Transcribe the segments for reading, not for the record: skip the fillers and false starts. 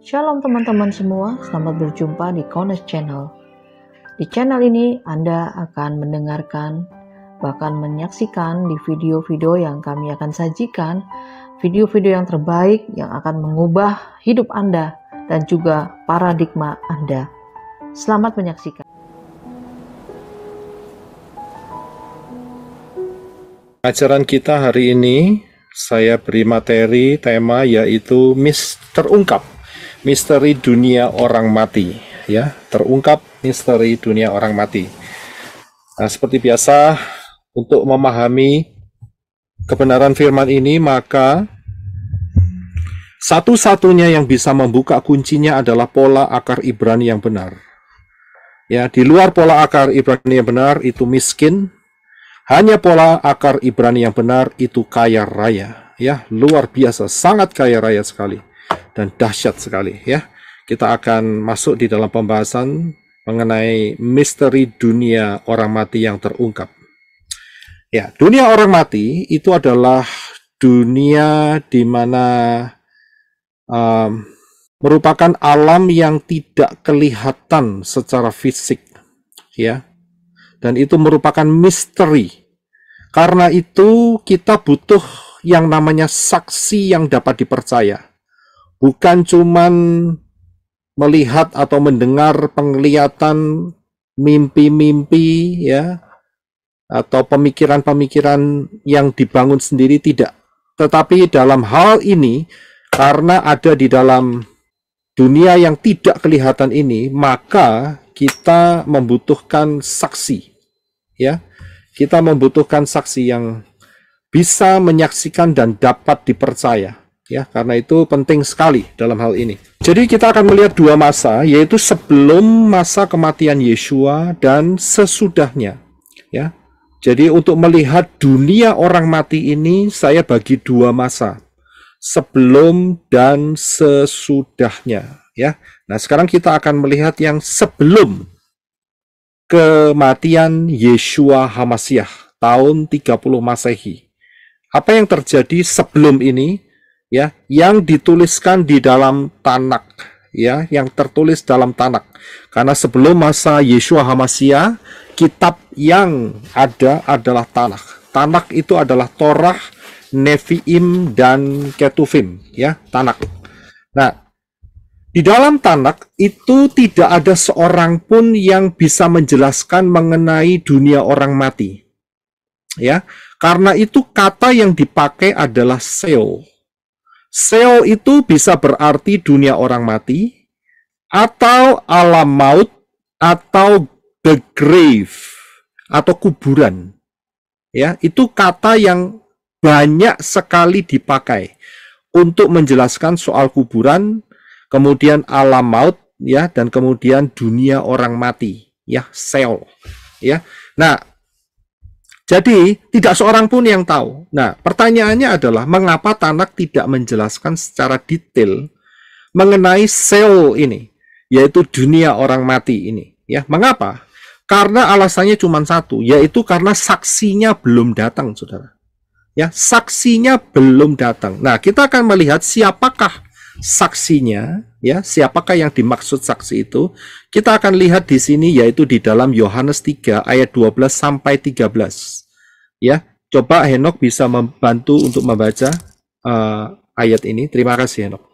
Shalom teman-teman semua, selamat berjumpa di Kones Channel. Di channel ini Anda akan mendengarkan, bahkan menyaksikan di video-video yang kami akan sajikan, video-video yang terbaik yang akan mengubah hidup Anda dan juga paradigma Anda. Selamat menyaksikan. Ajaran kita hari ini, saya beri materi tema yaitu terungkap misteri dunia orang mati, ya, terungkap misteri dunia orang mati. Nah, seperti biasa, untuk memahami kebenaran firman ini, maka satu-satunya yang bisa membuka kuncinya adalah pola akar Ibrani yang benar. Ya, di luar pola akar Ibrani yang benar itu miskin. Hanya pola akar Ibrani yang benar itu kaya raya, ya, luar biasa, sangat kaya raya sekali dan dahsyat sekali, ya. Kita akan masuk di dalam pembahasan mengenai misteri dunia orang mati yang terungkap. Ya, dunia orang mati itu adalah dunia di mana merupakan alam yang tidak kelihatan secara fisik, ya. Dan itu merupakan misteri. Karena itu kita butuh yang namanya saksi yang dapat dipercaya. Bukan cuman melihat atau mendengar penglihatan mimpi-mimpi, ya, atau pemikiran-pemikiran yang dibangun sendiri, tidak. Tetapi dalam hal ini, karena ada di dalam dunia yang tidak kelihatan ini, maka kita membutuhkan saksi. Ya, kita membutuhkan saksi yang bisa menyaksikan dan dapat dipercaya. Ya, karena itu penting sekali dalam hal ini. Jadi kita akan melihat dua masa, yaitu sebelum masa kematian Yeshua dan sesudahnya. Ya, jadi untuk melihat dunia orang mati ini, saya bagi dua masa, sebelum dan sesudahnya. Ya, nah sekarang kita akan melihat yang sebelum kematian Yeshua Hamasyah tahun 30 Masehi. Apa yang terjadi sebelum ini, ya, yang dituliskan di dalam Tanakh, ya, yang tertulis dalam Tanakh. Karena sebelum masa Yeshua Hamasyah, kitab yang ada adalah Tanakh. Tanakh itu adalah Torah, Nevi'im dan Ketuvim, ya, Tanakh. Nah, di dalam Tanakh itu tidak ada seorang pun yang bisa menjelaskan mengenai dunia orang mati. Ya, karena itu kata yang dipakai adalah Sheol. Sheol itu bisa berarti dunia orang mati, atau alam maut, atau the grave, atau kuburan. Ya, itu kata yang banyak sekali dipakai untuk menjelaskan soal kuburan, kemudian alam maut, ya, dan kemudian dunia orang mati, ya, Sheol, ya. Nah, jadi tidak seorang pun yang tahu. Nah, pertanyaannya adalah mengapa Tanakh tidak menjelaskan secara detail mengenai Sheol ini, yaitu dunia orang mati ini, ya. Mengapa? Karena alasannya cuma satu, yaitu karena saksinya belum datang, saudara. Ya, saksinya belum datang. Nah, kita akan melihat siapakah saksinya, ya, siapakah yang dimaksud saksi itu. Kita akan lihat di sini, yaitu di dalam Yohanes 3 ayat 12 sampai 13. Ya, coba Henok bisa membantu untuk membaca ayat ini. Terima kasih, Henok.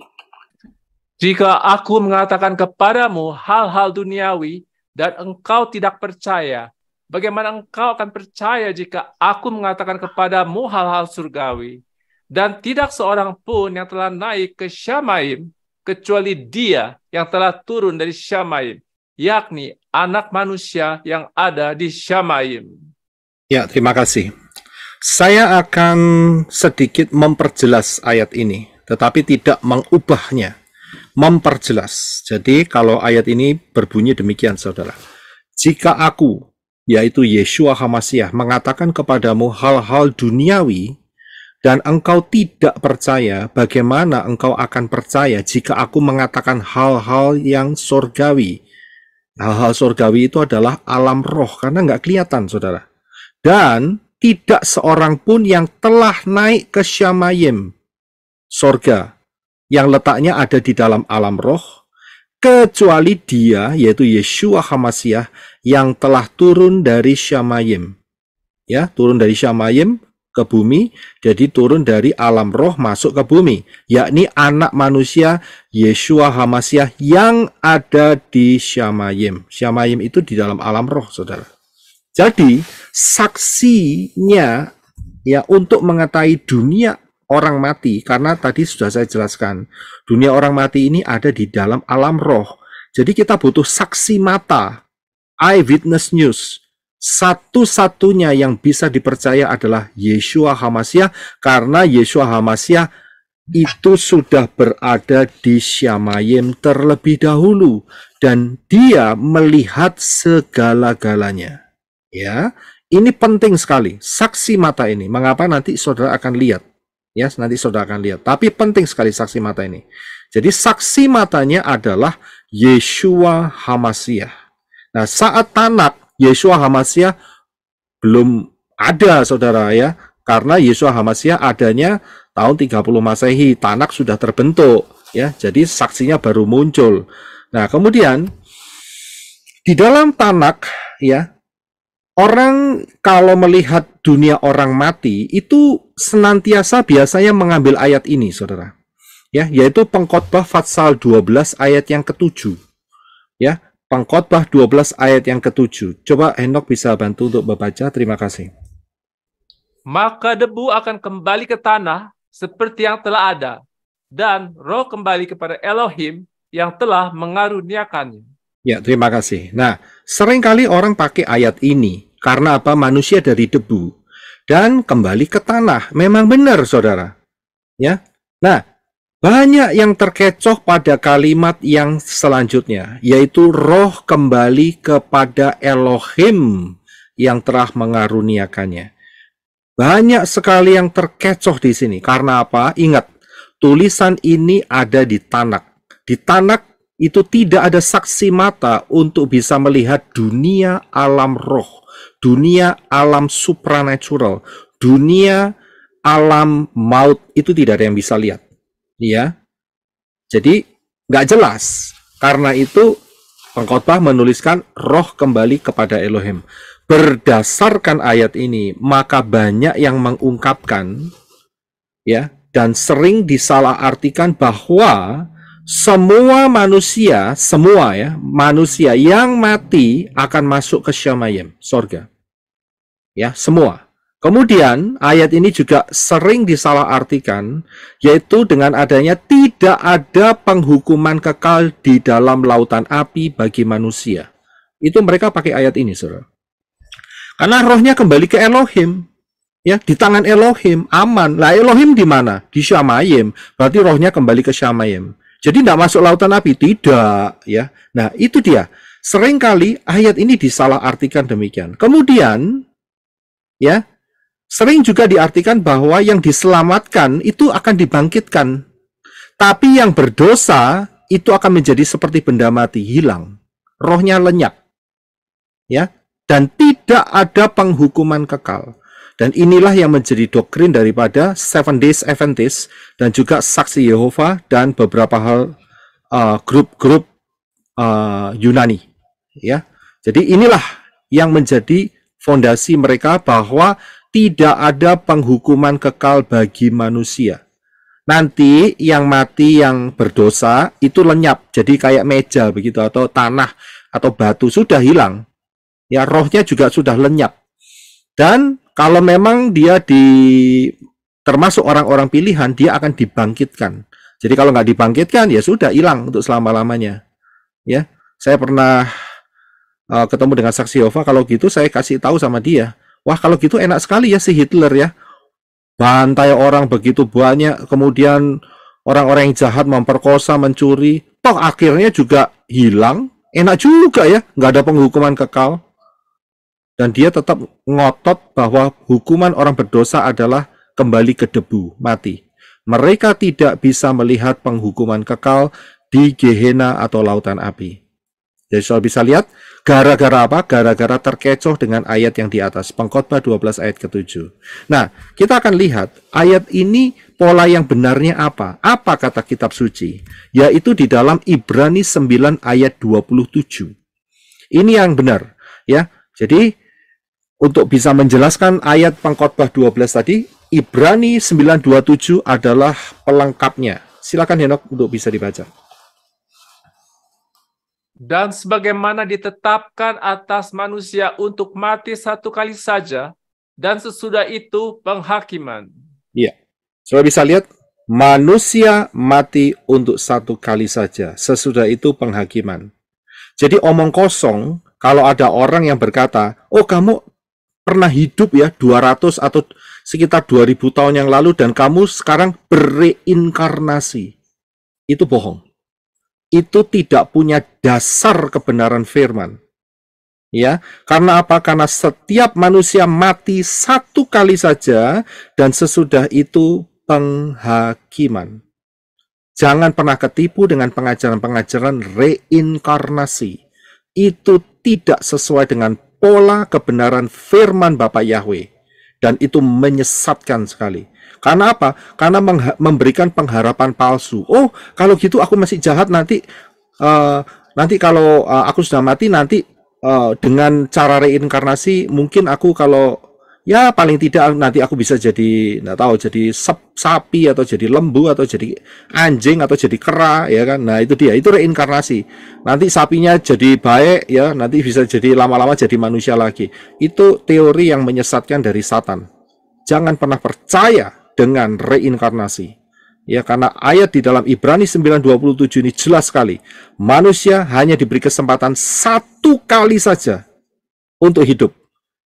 Jika aku mengatakan kepadamu hal-hal duniawi dan engkau tidak percaya, bagaimana engkau akan percaya jika aku mengatakan kepadamu hal-hal surgawi? Dan tidak seorang pun yang telah naik ke Syamaim, kecuali Dia yang telah turun dari Syamaim, yakni anak manusia yang ada di Syamaim. Ya, terima kasih. Saya akan sedikit memperjelas ayat ini, tetapi tidak mengubahnya. Memperjelas. Jadi kalau ayat ini berbunyi demikian, saudara. Jika aku, yaitu Yeshua Hamasyah, mengatakan kepadamu hal-hal duniawi, dan engkau tidak percaya, bagaimana engkau akan percaya jika aku mengatakan hal-hal yang surgawi? Hal-hal surgawi itu adalah alam roh, karena nggak kelihatan, saudara. Dan tidak seorang pun yang telah naik ke Syamayim, sorga, yang letaknya ada di dalam alam roh, kecuali dia, yaitu Yeshua HaMashiach, yang telah turun dari Syamayim. Ya, turun dari Syamayim ke bumi, jadi turun dari alam roh masuk ke bumi, yakni anak manusia Yeshua HaMashiach yang ada di Syamayim. Syamayim itu di dalam alam roh, saudara. Jadi, saksinya ya untuk mengetahui dunia orang mati, karena tadi sudah saya jelaskan, dunia orang mati ini ada di dalam alam roh. Jadi kita butuh saksi mata, eyewitness news. Satu-satunya yang bisa dipercaya adalah Yeshua HaMashiach, karena Yeshua HaMashiach itu sudah berada di Syamayim terlebih dahulu, dan dia melihat segala-galanya. Ya, ini penting sekali, saksi mata ini. Mengapa nanti saudara akan lihat? Ya, nanti saudara akan lihat. Tapi penting sekali saksi mata ini. Jadi saksi matanya adalah Yeshua HaMashiach. Nah, saat Tanak, Yeshua HaMashiach belum ada, saudara ya. Karena Yeshua HaMashiach adanya tahun 30 Masehi. Tanak sudah terbentuk, ya. Jadi saksinya baru muncul. Nah, kemudian di dalam Tanak, ya, orang kalau melihat dunia orang mati itu senantiasa biasanya mengambil ayat ini, saudara. Ya, yaitu Pengkhotbah pasal 12 ayat yang ke-7. Ya, Pengkhotbah 12 ayat yang ke-7. Coba Henok bisa bantu untuk membaca, terima kasih. Maka debu akan kembali ke tanah seperti yang telah ada, dan roh kembali kepada Elohim yang telah mengaruniakannya. Ya, terima kasih. Nah, seringkali orang pakai ayat ini. Karena apa? Manusia dari debu dan kembali ke tanah. Memang benar, saudara. Ya. Nah, banyak yang terkecoh pada kalimat yang selanjutnya, yaitu roh kembali kepada Elohim yang telah mengaruniakannya. Banyak sekali yang terkecoh di sini. Karena apa? Ingat, tulisan ini ada di Tanak. Di Tanak itu tidak ada saksi mata untuk bisa melihat dunia alam roh, dunia alam supranatural, dunia alam maut, itu tidak ada yang bisa lihat. Ya, jadi nggak jelas. Karena itu Pengkhotbah menuliskan roh kembali kepada Elohim. Berdasarkan ayat ini, maka banyak yang mengungkapkan, ya, dan sering disalahartikan bahwa semua manusia, manusia yang mati akan masuk ke Syamayim, sorga. Ya, semua. Kemudian ayat ini juga sering disalahartikan, yaitu dengan adanya tidak ada penghukuman kekal di dalam lautan api bagi manusia. Itu mereka pakai ayat ini, saudara. Karena rohnya kembali ke Elohim. Ya, di tangan Elohim, aman. Lah, Elohim di mana? Di Syamayim. Berarti rohnya kembali ke Syamayim. Jadi tidak masuk lautan api, tidak, ya. Nah, itu dia. Seringkali ayat ini disalahartikan demikian. Kemudian, ya, sering juga diartikan bahwa yang diselamatkan itu akan dibangkitkan. Tapi yang berdosa itu akan menjadi seperti benda mati, hilang. Rohnya lenyap. Ya, dan tidak ada penghukuman kekal. Dan inilah yang menjadi doktrin daripada Seven Days Adventist dan juga Saksi Yehova dan beberapa hal grup-grup Yunani. Ya, jadi inilah yang menjadi fondasi mereka bahwa tidak ada penghukuman kekal bagi manusia. Nanti yang mati yang berdosa itu lenyap, jadi kayak meja begitu atau tanah atau batu sudah hilang. Ya, rohnya juga sudah lenyap. Dan kalau memang dia termasuk orang-orang pilihan, dia akan dibangkitkan. Jadi kalau nggak dibangkitkan, ya sudah hilang untuk selama-lamanya. Ya, saya pernah ketemu dengan Saksi Yehova. Kalau gitu saya kasih tahu sama dia, wah kalau gitu enak sekali ya si Hitler ya, bantai orang begitu banyak, kemudian orang-orang yang jahat memperkosa, mencuri, toh akhirnya juga hilang, enak juga ya, nggak ada penghukuman kekal. Dan dia tetap ngotot bahwa hukuman orang berdosa adalah kembali ke debu, mati. Mereka tidak bisa melihat penghukuman kekal di Gehenna atau lautan api. Jadi saudara bisa lihat, gara-gara apa? Gara-gara terkecoh dengan ayat yang di atas, Pengkhotbah 12 ayat ke-7. Nah, kita akan lihat, ayat ini pola yang benarnya apa? Apa kata kitab suci? Yaitu di dalam Ibrani 9 ayat 27. Ini yang benar, ya. Jadi untuk bisa menjelaskan ayat Pengkhotbah 12 tadi, Ibrani 9:27 adalah pelengkapnya. Silakan Henok untuk bisa dibaca. Dan sebagaimana ditetapkan atas manusia untuk mati satu kali saja, dan sesudah itu penghakiman. Iya. Saudara bisa lihat, manusia mati untuk satu kali saja, sesudah itu penghakiman. Jadi omong kosong kalau ada orang yang berkata, oh kamu pernah hidup ya 200 atau sekitar 2000 tahun yang lalu dan kamu sekarang bereinkarnasi. Itu bohong. Itu tidak punya dasar kebenaran firman. Ya, karena apa? Karena setiap manusia mati satu kali saja dan sesudah itu penghakiman. Jangan pernah ketipu dengan pengajaran-pengajaran reinkarnasi. Itu tidak sesuai dengan pola kebenaran firman Bapa Yahweh. Dan itu menyesatkan sekali. Karena apa? Karena memberikan pengharapan palsu. Oh, kalau gitu aku masih jahat nanti kalau aku sudah mati nanti dengan cara reinkarnasi mungkin aku kalau ya paling tidak nanti aku bisa jadi nggak tahu jadi sapi atau jadi lembu atau jadi anjing atau jadi kera ya kan. Nah, itu dia, itu reinkarnasi. Nanti sapinya jadi baik ya, nanti bisa jadi lama-lama jadi manusia lagi. Itu teori yang menyesatkan dari Satan. Jangan pernah percaya dengan reinkarnasi. Ya, karena ayat di dalam Ibrani 9:27 ini jelas sekali. Manusia hanya diberi kesempatan satu kali saja untuk hidup.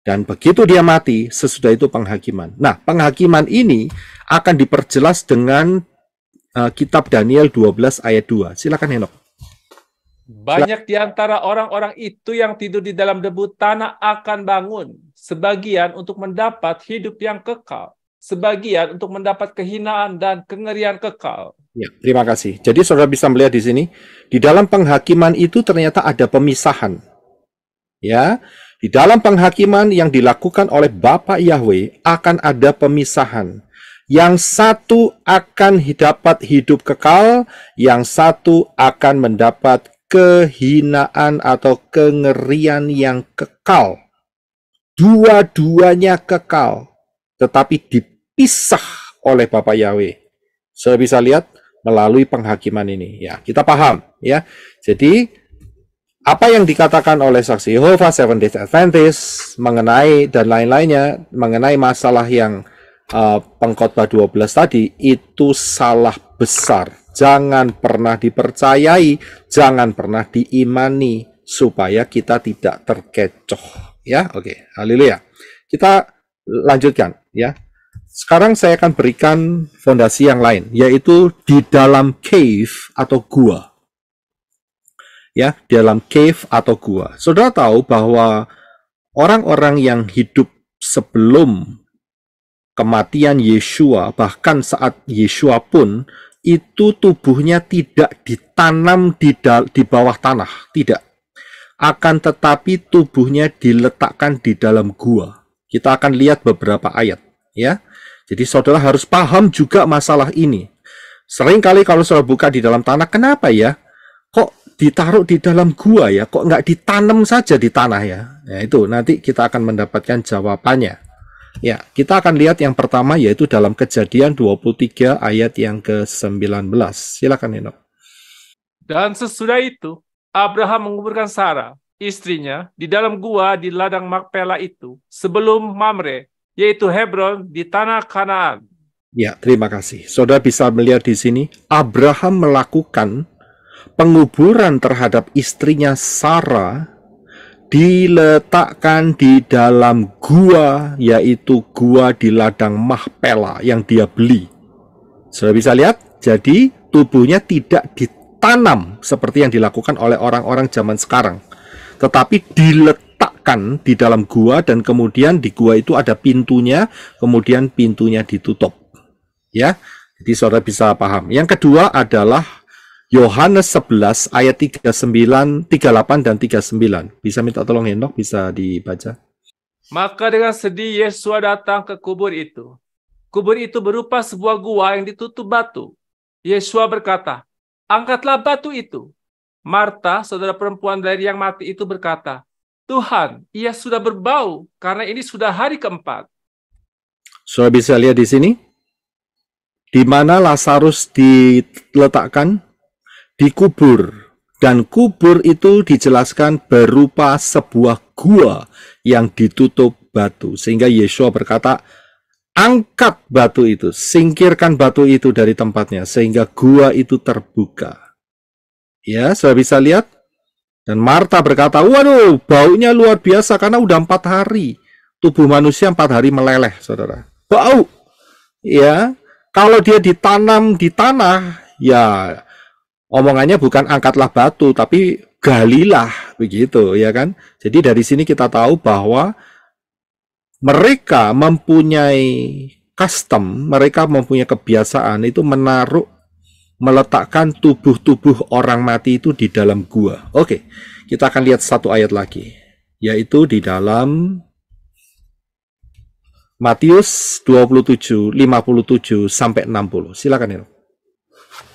Dan begitu dia mati, sesudah itu penghakiman. Nah, penghakiman ini akan diperjelas dengan kitab Daniel 12 ayat 2. Silakan Henok. Banyak di antara orang-orang itu yang tidur di dalam debu tanah akan bangun. Sebagian untuk mendapat hidup yang kekal. Sebagian untuk mendapat kehinaan dan kengerian kekal. Ya, terima kasih. Jadi saudara bisa melihat di sini, di dalam penghakiman itu ternyata ada pemisahan. Ya, di dalam penghakiman yang dilakukan oleh Bapa Yahweh akan ada pemisahan. Yang satu akan dapat hidup kekal, yang satu akan mendapat kehinaan atau kengerian yang kekal. Dua-duanya kekal, tetapi dipisah oleh Bapa Yahweh. Saya bisa lihat melalui penghakiman ini. Ya, kita paham ya. Jadi apa yang dikatakan oleh saksi Yehova, Seventh-day Adventist mengenai dan lain-lainnya mengenai masalah yang Pengkhotbah 12 tadi itu salah besar. Jangan pernah dipercayai, jangan pernah diimani supaya kita tidak terkecoh. Ya, oke. Haleluya. Kita lanjutkan ya. Sekarang saya akan berikan fondasi yang lain, yaitu di dalam cave atau gua. Ya, di dalam cave atau gua. Saudara tahu bahwa orang-orang yang hidup sebelum kematian Yeshua, bahkan saat Yeshua pun, itu tubuhnya tidak ditanam di bawah tanah, tidak. Akan tetapi tubuhnya diletakkan di dalam gua. Kita akan lihat beberapa ayat, ya. Jadi saudara harus paham juga masalah ini. Seringkali kalau saudara buka di dalam tanah, kenapa ya? Kok ditaruh di dalam gua ya? Kok nggak ditanam saja di tanah ya? Nah, itu nanti kita akan mendapatkan jawabannya. Ya, kita akan lihat yang pertama yaitu dalam Kejadian 23 ayat yang ke-19. Silakan Henok. Dan sesudah itu, Abraham menguburkan Sarah, istrinya, di dalam gua di ladang Makpela itu, sebelum Mamre, yaitu Hebron di tanah Kanaan. Ya, terima kasih. Saudara bisa melihat di sini, Abraham melakukan penguburan terhadap istrinya Sarah diletakkan di dalam gua, yaitu gua di ladang Makpela yang dia beli. Saudara bisa lihat, jadi tubuhnya tidak ditanam seperti yang dilakukan oleh orang-orang zaman sekarang, tetapi diletakkan di dalam gua dan kemudian di gua itu ada pintunya, kemudian pintunya ditutup. Ya, jadi saudara bisa paham. Yang kedua adalah Yohanes 11 ayat 39, 38 dan 39. Bisa minta tolong Henok, bisa dibaca. Maka dengan sedih Yesua datang ke kubur itu. Kubur itu berupa sebuah gua yang ditutup batu. Yeshua berkata, "Angkatlah batu itu." Marta, saudara perempuan dari yang mati itu berkata, "Tuhan, ia sudah berbau karena ini sudah hari keempat." Saudara bisa lihat di sini, di mana Lazarus diletakkan di kubur, dan kubur itu dijelaskan berupa sebuah gua yang ditutup batu, sehingga Yeshua berkata, angkat batu itu, singkirkan batu itu dari tempatnya, sehingga gua itu terbuka. Ya, saudara bisa lihat. Dan Marta berkata, waduh, baunya luar biasa karena udah 4 hari. Tubuh manusia 4 hari meleleh, saudara. Bau. Ya, kalau dia ditanam di tanah, ya omongannya bukan angkatlah batu, tapi galilah, begitu, ya kan? Jadi dari sini kita tahu bahwa mereka mempunyai custom, mereka mempunyai kebiasaan itu meletakkan tubuh-tubuh orang mati itu di dalam gua. Oke, kita akan lihat satu ayat lagi, yaitu di dalam Matius 27, 57 sampai 60. Silakan ya.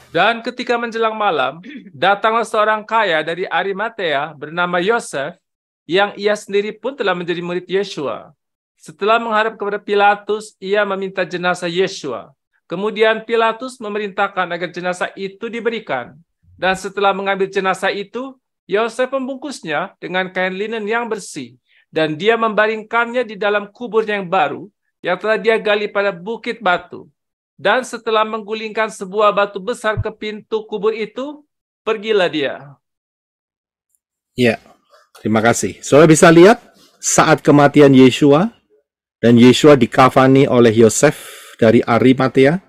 Dan ketika menjelang malam, datanglah seorang kaya dari Arimatea bernama Yosef, yang ia sendiri pun telah menjadi murid Yeshua. Setelah menghadap kepada Pilatus, ia meminta jenazah Yeshua. Kemudian Pilatus memerintahkan agar jenazah itu diberikan. Dan setelah mengambil jenazah itu, Yosef membungkusnya dengan kain linen yang bersih. Dan dia membaringkannya di dalam kubur yang baru, yang telah dia gali pada bukit batu. Dan setelah menggulingkan sebuah batu besar ke pintu kubur itu, pergilah dia. Ya, terima kasih. Saudara bisa lihat saat kematian Yeshua, dan Yeshua dikafani oleh Yosef dari Arimatea,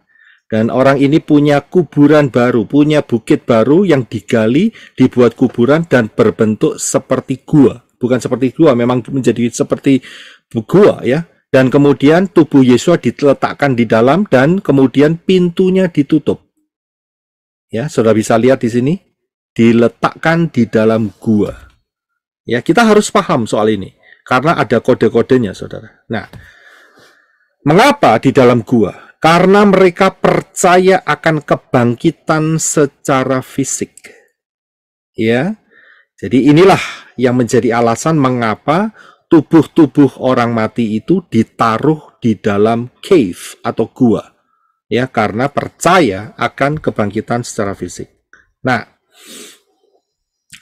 dan orang ini punya kuburan baru, punya bukit baru yang digali, dibuat kuburan dan berbentuk seperti gua. Bukan seperti gua, memang menjadi seperti gua ya. Dan kemudian tubuh Yeshua diletakkan di dalam dan kemudian pintunya ditutup. Ya, saudara bisa lihat di sini, diletakkan di dalam gua. Ya, kita harus paham soal ini karena ada kode-kodenya, saudara. Nah, mengapa di dalam gua? Karena mereka percaya akan kebangkitan secara fisik. Ya. Jadi inilah yang menjadi alasan mengapa tubuh-tubuh orang mati itu ditaruh di dalam cave atau gua. Ya, karena percaya akan kebangkitan secara fisik. Nah,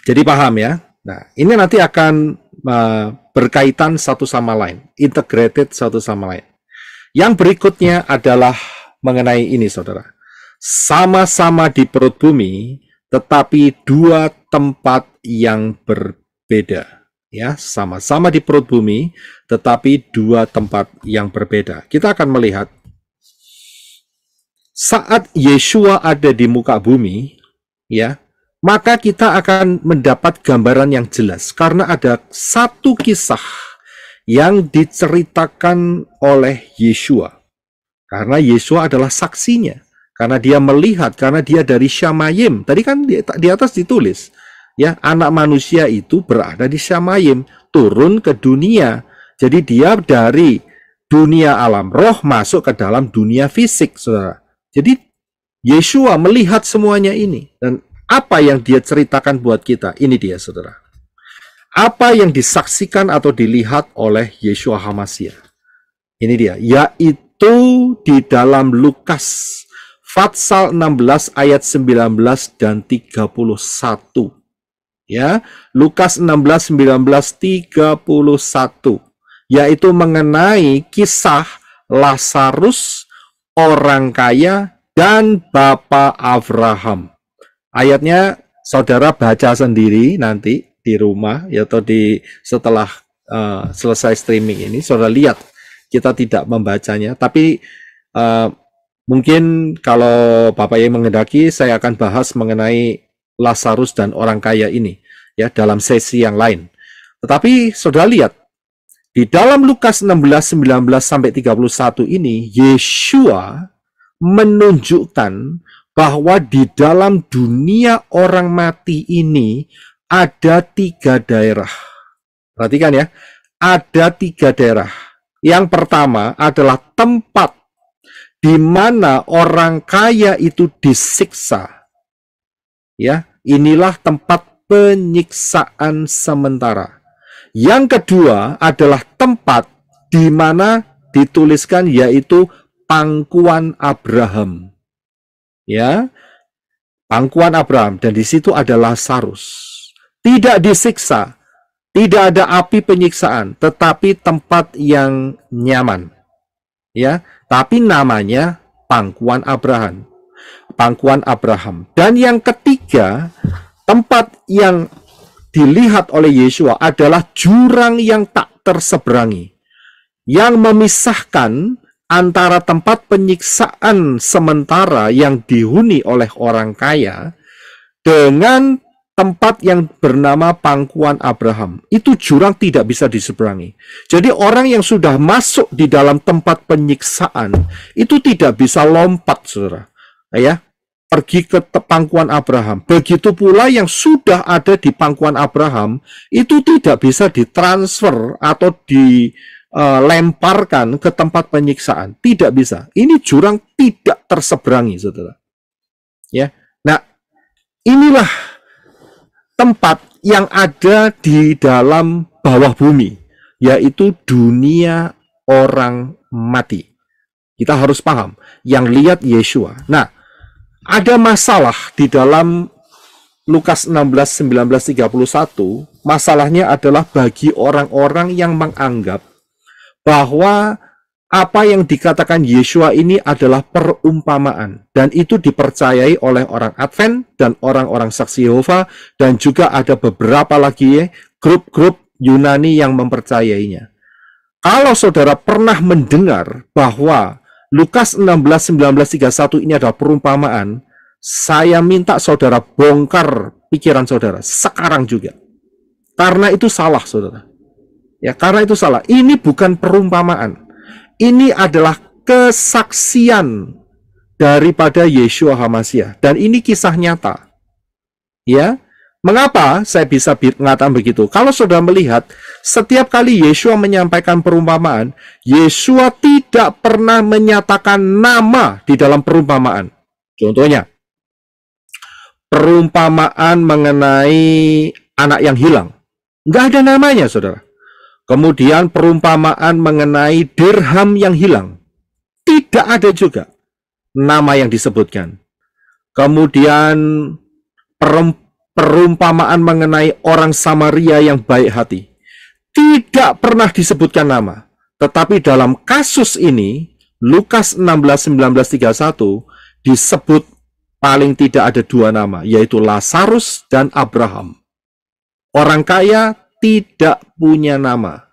jadi paham ya. Nah, ini nanti akan berkaitan satu sama lain, integrated satu sama lain. Yang berikutnya adalah mengenai ini, saudara. Sama-sama di perut bumi, tetapi dua tempat yang berbeda. Ya, sama-sama di perut bumi, tetapi dua tempat yang berbeda. Kita akan melihat saat Yeshua ada di muka bumi, ya, maka kita akan mendapat gambaran yang jelas karena ada satu kisah yang diceritakan oleh Yeshua. Karena Yeshua adalah saksinya. Karena dia melihat, karena dia dari Syamayim. Tadi kan di atas ditulis, ya, anak manusia itu berada di Syamayim, turun ke dunia. Jadi dia dari dunia alam roh masuk ke dalam dunia fisik, saudara. Jadi Yeshua melihat semuanya ini. Dan apa yang dia ceritakan buat kita? Ini dia, saudara. Apa yang disaksikan atau dilihat oleh Yeshua HaMashiach? Ini dia, yaitu di dalam Lukas pasal 16 ayat 19 dan 31. Ya, Lukas 16, 19, 31. Yaitu mengenai kisah Lazarus, orang kaya, dan Bapak Abraham. Ayatnya saudara baca sendiri nanti di rumah atau setelah selesai streaming ini, saudara lihat. Kita tidak membacanya, tapi mungkin kalau Bapak yang menghendaki, saya akan bahas mengenai Lazarus dan orang kaya ini ya dalam sesi yang lain. Tetapi saudara lihat di dalam Lukas 16, 19 sampai 31 ini, Yeshua menunjukkan bahwa di dalam dunia orang mati ini ada 3 daerah. Perhatikan ya, ada 3 daerah. Yang pertama adalah tempat di mana orang kaya itu disiksa. Ya, inilah tempat penyiksaan sementara. Yang kedua adalah tempat di mana dituliskan yaitu pangkuan Abraham. Ya, pangkuan Abraham, dan di situ ada Lazarus. Tidak disiksa, tidak ada api penyiksaan, tetapi tempat yang nyaman. Ya, tapi namanya pangkuan Abraham. Pangkuan Abraham. Dan yang ketiga, tempat yang dilihat oleh Yeshua adalah jurang yang tak terseberangi, yang memisahkan antara tempat penyiksaan sementara yang dihuni oleh orang kaya dengan tempat yang bernama pangkuan Abraham. Itu jurang tidak bisa diseberangi. Jadi orang yang sudah masuk di dalam tempat penyiksaan itu tidak bisa lompat, saudara. Ya, pergi ke pangkuan Abraham. Begitu pula yang sudah ada di pangkuan Abraham itu tidak bisa ditransfer atau lemparkan ke tempat penyiksaan. Tidak bisa. Ini jurang tidak terseberangi, saudara. Ya. Nah, inilah tempat yang ada di dalam bawah bumi, yaitu dunia orang mati. Kita harus paham, yang lihat Yeshua. Nah, ada masalah di dalam Lukas 16, 19, 31. Masalahnya adalah bagi orang-orang yang menganggap bahwa apa yang dikatakan Yeshua ini adalah perumpamaan, dan itu dipercayai oleh orang Advent dan orang-orang Saksi Yehova, dan juga ada beberapa lagi grup-grup Yunani yang mempercayainya. Kalau saudara pernah mendengar bahwa Lukas 16, 19, 31 ini adalah perumpamaan, saya minta saudara bongkar pikiran saudara sekarang juga. Karena itu salah, saudara. Ya, karena itu salah. Ini bukan perumpamaan. Ini adalah kesaksian daripada Yeshua HaMashiach, dan ini kisah nyata. Ya, mengapa saya bisa mengatakan begitu? Kalau saudara melihat, setiap kali Yeshua menyampaikan perumpamaan, Yeshua tidak pernah menyatakan nama di dalam perumpamaan. Contohnya, perumpamaan mengenai anak yang hilang, nggak ada namanya, saudara. Kemudian perumpamaan mengenai dirham yang hilang, tidak ada juga nama yang disebutkan. Kemudian perumpamaan mengenai orang Samaria yang baik hati, tidak pernah disebutkan nama. Tetapi dalam kasus ini, Lukas 16, 19, 31 disebut paling tidak ada dua nama, yaitu Lazarus dan Abraham. Orang kaya tidak punya nama.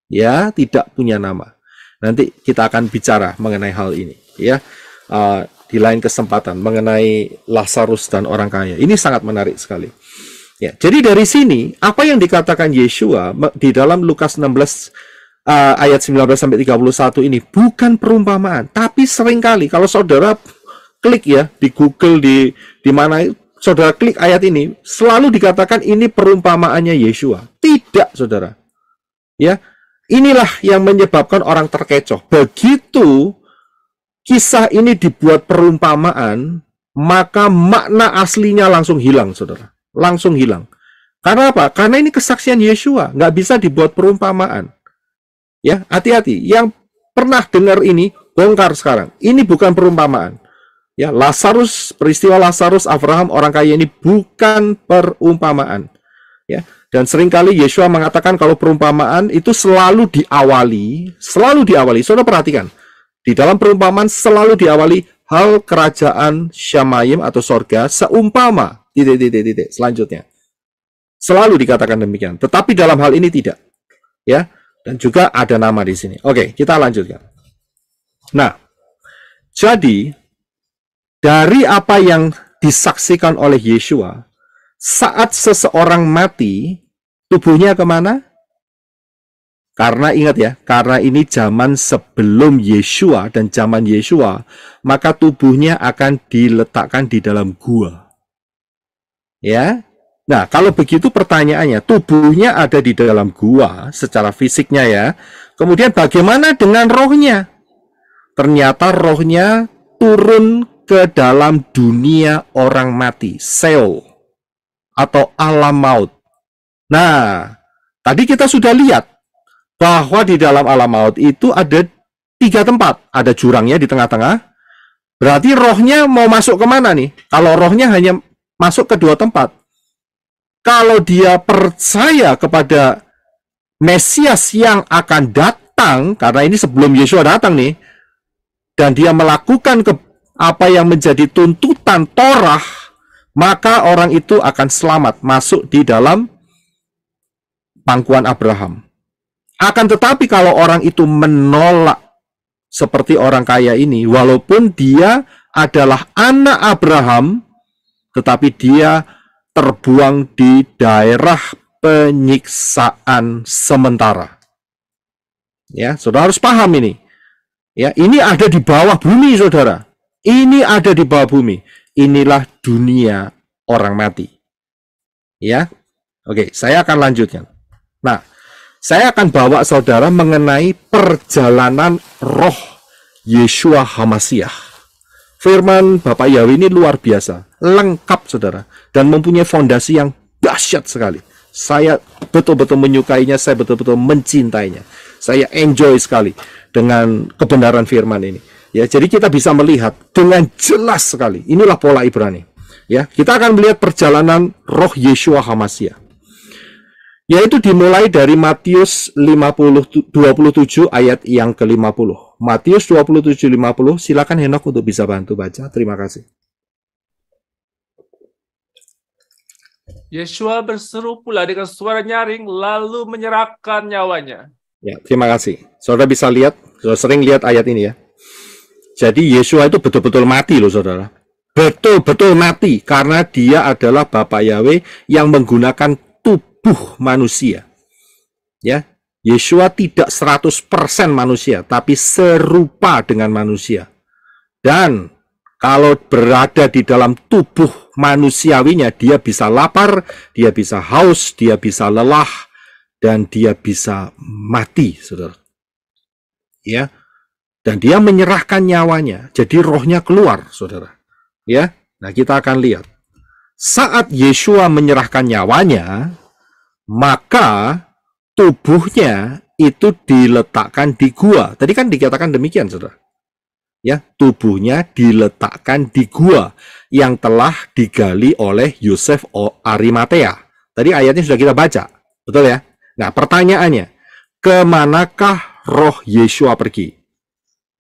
Ya, tidak punya nama. Nanti kita akan bicara mengenai hal ini, ya, di lain kesempatan mengenai Lazarus dan orang kaya. Ini sangat menarik sekali. Ya, jadi dari sini apa yang dikatakan Yeshua di dalam Lukas 16 ayat 19 sampai 31 ini bukan perumpamaan, tapi seringkali kalau saudara klik ya di Google di mana saudara klik ayat ini, selalu dikatakan ini perumpamaannya Yeshua. Tidak, saudara. Ya, inilah yang menyebabkan orang terkecoh. Begitu kisah ini dibuat perumpamaan, maka makna aslinya langsung hilang, saudara. Langsung hilang. Karena apa? Karena ini kesaksian Yeshua, nggak bisa dibuat perumpamaan. Ya, hati-hati. Yang pernah dengar ini, bongkar sekarang. Ini bukan perumpamaan. Ya, Lazarus, peristiwa Lazarus, Abraham, orang kaya ini bukan perumpamaan. Ya, dan seringkali Yeshua mengatakan kalau perumpamaan itu selalu diawali. Saudara perhatikan, di dalam perumpamaan selalu diawali hal kerajaan Syamayim atau sorga seumpama titik selanjutnya. Selalu dikatakan demikian. Tetapi dalam hal ini tidak. Ya, dan juga ada nama di sini. Oke, kita lanjutkan. Nah, jadi dari apa yang disaksikan oleh Yeshua, saat seseorang mati, tubuhnya kemana? Karena ingat ya, karena ini zaman sebelum Yeshua dan zaman Yeshua, maka tubuhnya akan diletakkan di dalam gua. Ya, nah kalau begitu pertanyaannya, tubuhnya ada di dalam gua secara fisiknya ya, kemudian bagaimana dengan rohnya? ternyata rohnya turun ke dalam dunia orang mati, Sheol, atau alam maut. Nah, tadi kita sudah lihat bahwa di dalam alam maut itu ada 3 tempat. Ada jurangnya di tengah-tengah. Berarti rohnya mau masuk kemana nih? Kalau rohnya hanya masuk ke 2 tempat. Kalau dia percaya kepada Mesias yang akan datang, karena ini sebelum Yesua datang nih, dan dia melakukan apa yang menjadi tuntutan Torah, maka orang itu akan selamat masuk di dalam pangkuan Abraham. Akan tetapi kalau orang itu menolak, seperti orang kaya ini, walaupun dia adalah anak Abraham, tetapi dia terbuang di daerah penyiksaan sementara. Ya, saudara harus paham ini. Ya, ini ada di bawah bumi, saudara. Ini ada di bawah bumi. Inilah dunia orang mati. Ya, oke, saya akan lanjutkan. Nah, saya akan bawa saudara mengenai perjalanan roh Yeshua HaMashiach. Firman Bapak Yahweh ini luar biasa, lengkap saudara, dan mempunyai fondasi yang dahsyat sekali. Saya betul-betul menyukainya, saya betul-betul mencintainya. Saya enjoy sekali dengan kebenaran firman ini. Ya, jadi kita bisa melihat dengan jelas sekali. Inilah pola Ibrani. Ya, kita akan melihat perjalanan roh Yeshua HaMashiach. Yaitu dimulai dari Matius 27 ayat yang ke-50. Matius 27:50, silakan Henok untuk bisa bantu baca. Terima kasih. Yeshua berseru pula dengan suara nyaring, lalu menyerahkan nyawanya. Ya, terima kasih. Saudara bisa lihat, saudara sering lihat ayat ini ya. Jadi Yeshua itu betul-betul mati loh saudara. Betul-betul mati, karena dia adalah Bapak Yahweh yang menggunakan tubuh manusia. Ya, Yeshua tidak 100% manusia, tapi serupa dengan manusia. Dan kalau berada di dalam tubuh manusiawinya, dia bisa lapar, dia bisa haus, dia bisa lelah, dan dia bisa mati, saudara. Ya, dan dia menyerahkan nyawanya, jadi rohnya keluar, saudara. Ya, nah kita akan lihat. Saat Yeshua menyerahkan nyawanya, maka tubuhnya itu diletakkan di gua. Tadi kan dikatakan demikian, saudara. Ya, tubuhnya diletakkan di gua yang telah digali oleh Yosef Arimatea. Tadi ayatnya sudah kita baca, betul ya? Nah, pertanyaannya, kemanakah roh Yeshua pergi?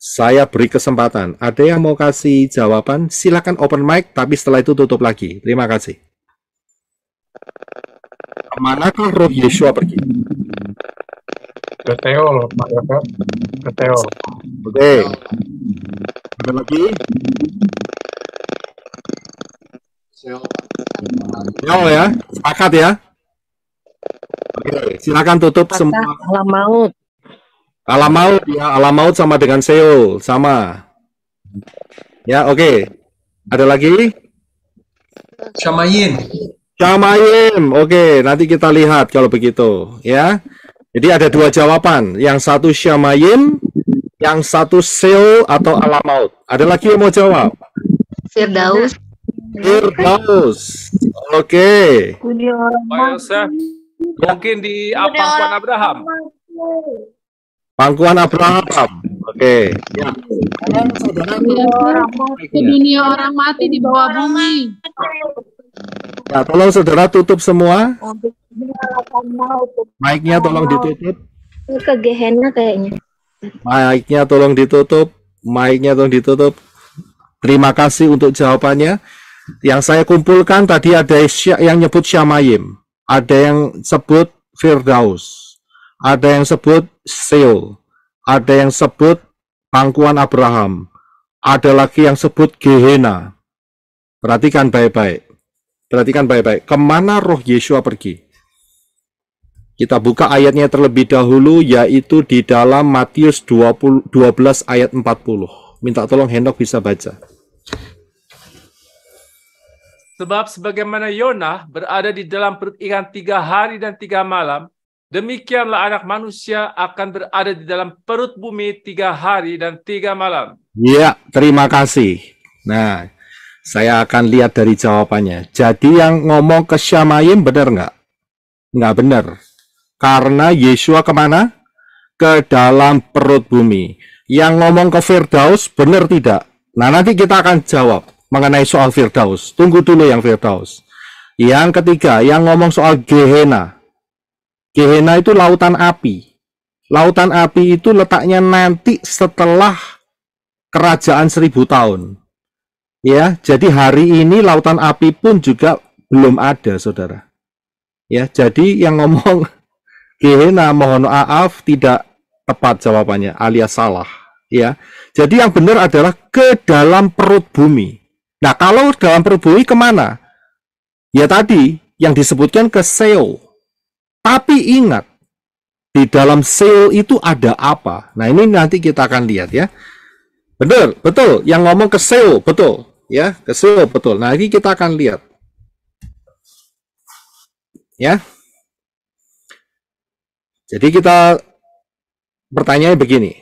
Saya beri kesempatan. Ada yang mau kasih jawaban? Silakan open mic, tapi setelah itu tutup lagi. Terima kasih. Kemanakah roh Yeshua pergi? Ke Seol, Pak Yosef. Ke Seol. Oke. Ada lagi? Seol ya, sepakat ya. Oke, silakan tutup semua. Alam maut. Alam maut ya, alam maut sama dengan Seol, sama. Ya, oke. Ada lagi? Shamayim. Shamayim. Oke, nanti kita lihat kalau begitu, ya. Jadi ada 2 jawaban, yang satu Shamayim, yang satu Seol atau alam maut. Ada lagi yang mau jawab? Firdaus. Firdaus. Oke. Pak Yosef, mungkin di pangkuan Abraham. Pangkuan Abraham. Oke. Ya. Ke dunia orang mati di bawah bumi. Ya, tolong saudara tutup semua. Mic-nya tolong ditutup. Ke Gehenna kayaknya. Mic-nya tolong ditutup. Mic-nya tolong ditutup. Terima kasih untuk jawabannya. Yang saya kumpulkan tadi ada yang nyebut Shamayim, ada yang sebut Firdaus, ada yang sebut Seol, ada yang sebut pangkuan Abraham, ada lagi yang sebut Gehenna. Perhatikan baik-baik. Perhatikan baik-baik. Kemana roh Yeshua pergi? Kita buka ayatnya terlebih dahulu, yaitu di dalam Matius 12 ayat 40. Minta tolong Henok bisa baca. Sebab sebagaimana Yonah berada di dalam perut ikan 3 hari dan 3 malam, demikianlah anak manusia akan berada di dalam perut bumi 3 hari dan 3 malam. Ya, terima kasih. Nah, saya akan lihat dari jawabannya. Jadi yang ngomong ke Syamayim benar nggak? Nggak benar. Karena Yesua kemana? Ke dalam perut bumi. Yang ngomong ke Firdaus benar tidak? Nah, nanti kita akan jawab mengenai soal Firdaus. Tunggu dulu yang Firdaus. Yang ketiga, yang ngomong soal Gehenna. Gehenna itu lautan api. Lautan api itu letaknya nanti setelah kerajaan 1000 tahun. Ya, jadi hari ini lautan api pun juga belum ada, saudara. Ya, jadi yang ngomong Gehenna, mohon maaf, tidak tepat jawabannya, alias salah. Ya, jadi yang benar adalah ke dalam perut bumi. Nah, kalau dalam perut bumi kemana? Ya tadi yang disebutkan ke Sheol. Tapi ingat, di dalam Sheol itu ada apa? Nah, ini nanti kita akan lihat ya. Benar, betul. Yang ngomong ke Sheol, betul. Ya, ke Sheol, betul. Nah, ini kita akan lihat. Ya. Jadi kita pertanyaannya begini.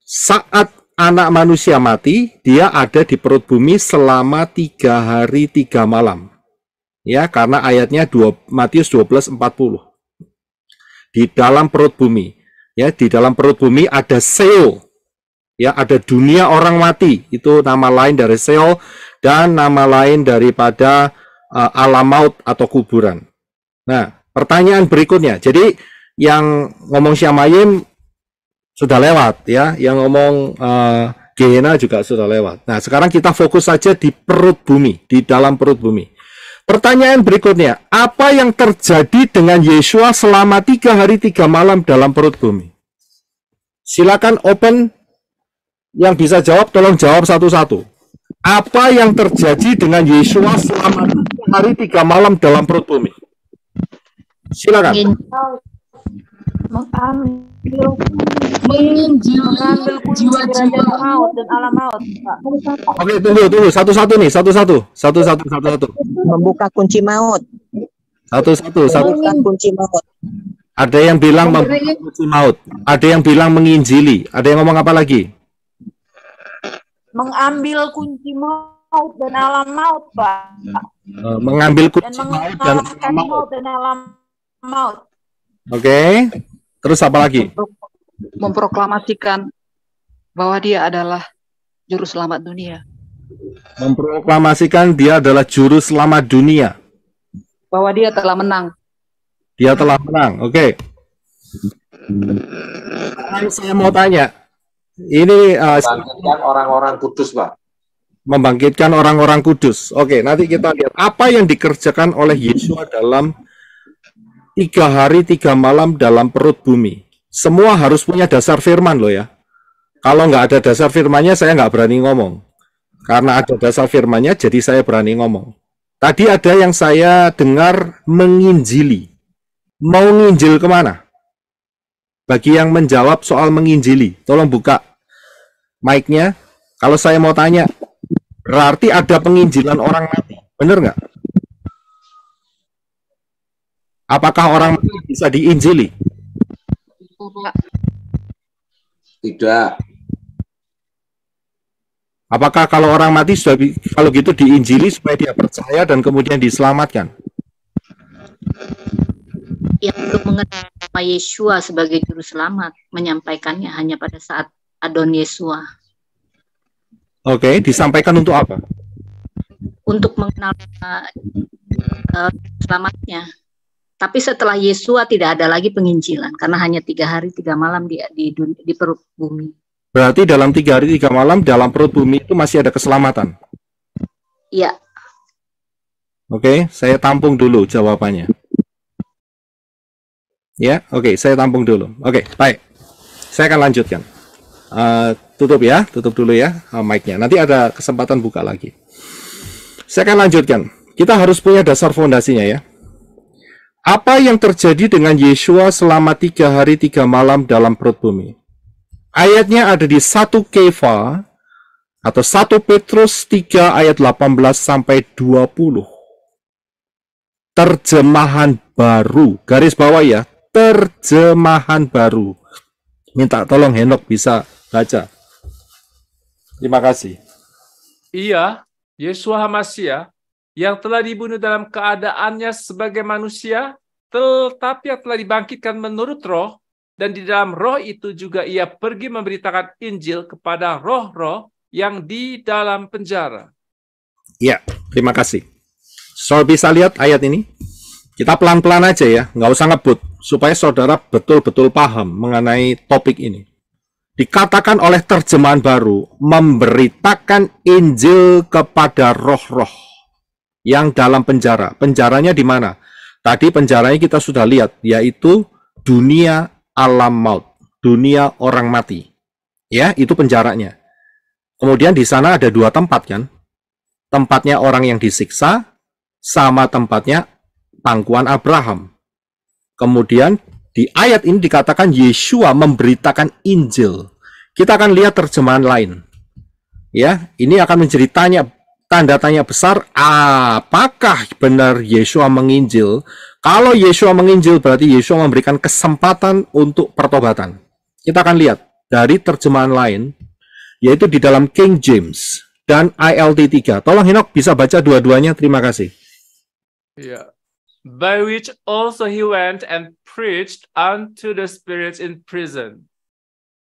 Saat anak manusia mati, dia ada di perut bumi selama 3 hari 3 malam. Ya, karena ayatnya Matius 12:40. Di dalam perut bumi. Ya, di dalam perut bumi ada Sheol. Ya, ada dunia orang mati. Itu nama lain dari Sheol dan nama lain daripada alam maut atau kuburan. Nah, pertanyaan berikutnya. Jadi yang ngomong Syamayim sudah lewat ya, yang ngomong Gehenna juga sudah lewat. Nah, sekarang kita fokus saja di perut bumi, di dalam perut bumi. Pertanyaan berikutnya, apa yang terjadi dengan Yesua selama 3 hari 3 malam dalam perut bumi? Silakan open, yang bisa jawab tolong jawab satu-satu. Apa yang terjadi dengan Yesua selama 3 hari 3 malam dalam perut bumi? Silakan. mengambil jiwa-jiwa maut dan alam maut, Pak. Oke, tunggu satu-satu nih, satu-satu. Membuka kunci maut. Satu-satu. Membuka kunci maut. Ada yang bilang membuka kunci maut, ada yang bilang menginjili, ada yang ngomong apa lagi? Mengambil kunci maut dan alam maut, Pak. Mengambil kunci Dan maut dan mengalahkan maut dan alam maut. Oke. Terus apa lagi? Memproklamasikan bahwa dia adalah juru selamat dunia. Memproklamasikan dia adalah juru selamat dunia. Bahwa dia telah menang. Dia telah menang. Oke. Sekarang saya mau tanya. Ini membangkitkan orang-orang kudus, Pak. Membangkitkan orang-orang kudus. Oke, nanti kita lihat apa yang dikerjakan oleh Yesua dalam 3 hari 3 malam dalam perut bumi. Semua harus punya dasar firman loh ya. Kalau nggak ada dasar firmannya, saya nggak berani ngomong. Karena ada dasar firmannya, jadi saya berani ngomong. Tadi ada yang saya dengar menginjili. Mau nginjil kemana? Bagi yang menjawab soal menginjili, tolong buka mic-nya. Kalau saya mau tanya, berarti ada penginjilan orang mati. Bener nggak? Apakah orang mati bisa diinjili? Tidak. Apakah kalau orang mati sudah kalau gitu diinjili supaya dia percaya dan kemudian diselamatkan? Yang belum mengenal nama Yesua sebagai juru selamat, menyampaikannya hanya pada saat Adon Yesua. Oke, disampaikan untuk apa? Untuk mengenal selamatnya. Tapi setelah Yesua tidak ada lagi penginjilan, karena hanya 3 hari 3 malam di perut bumi. Berarti dalam 3 hari 3 malam dalam perut bumi itu masih ada keselamatan? Iya. Oke, saya tampung dulu jawabannya. Ya, oke, saya tampung dulu. Oke, baik. Saya akan lanjutkan. Tutup dulu ya mic-nya. Nanti ada kesempatan buka lagi. Saya akan lanjutkan. Kita harus punya dasar fondasinya ya. Apa yang terjadi dengan Yesua selama 3 hari 3 malam dalam perut bumi? Ayatnya ada di 1 Kefa atau 1 Petrus 3 ayat 18 sampai 20. Terjemahan baru, garis bawah ya, terjemahan baru. Minta tolong Henok bisa baca. Terima kasih. Ia, Yeshua HaMashiach, yang telah dibunuh dalam keadaannya sebagai manusia, tetapi yang telah dibangkitkan menurut roh, dan di dalam roh itu juga ia pergi memberitakan Injil kepada roh-roh yang di dalam penjara. Ya, terima kasih. So, bisa lihat ayat ini? Kita pelan-pelan aja ya, nggak usah ngebut, supaya saudara betul-betul paham mengenai topik ini. Dikatakan oleh terjemahan baru, memberitakan Injil kepada roh-roh yang dalam penjara. Penjaranya di mana? Tadi penjaranya kita sudah lihat, yaitu dunia alam maut, dunia orang mati. Ya, itu penjaranya. Kemudian di sana ada dua tempat kan? Tempatnya orang yang disiksa, sama tempatnya pangkuan Abraham. Kemudian di ayat ini dikatakan Yeshua memberitakan Injil. Kita akan lihat terjemahan lain. Ya, ini akan menjadi tanda tanya besar, apakah benar Yeshua menginjil? Kalau Yeshua menginjil berarti Yeshua memberikan kesempatan untuk pertobatan. Kita akan lihat dari terjemahan lain, yaitu di dalam King James dan ILT 3. Tolong Henok bisa baca dua-duanya, terima kasih. Ya. By which also he went and preached unto the spirits in prison.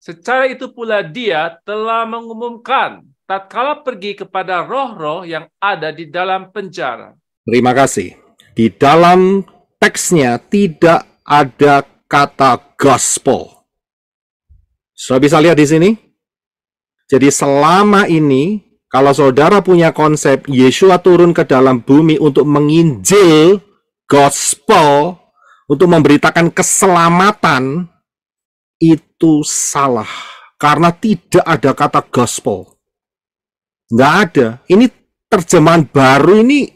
Secara itu pula dia telah mengumumkan tatkala pergi kepada roh-roh yang ada di dalam penjara. Terima kasih. Di dalam teksnya tidak ada kata gospel. Sudah bisa lihat di sini? Jadi selama ini, kalau saudara punya konsep Yeshua turun ke dalam bumi untuk menginjil, gospel, untuk memberitakan keselamatan, itu salah. Karena tidak ada kata gospel. Nggak ada. Ini terjemahan baru ini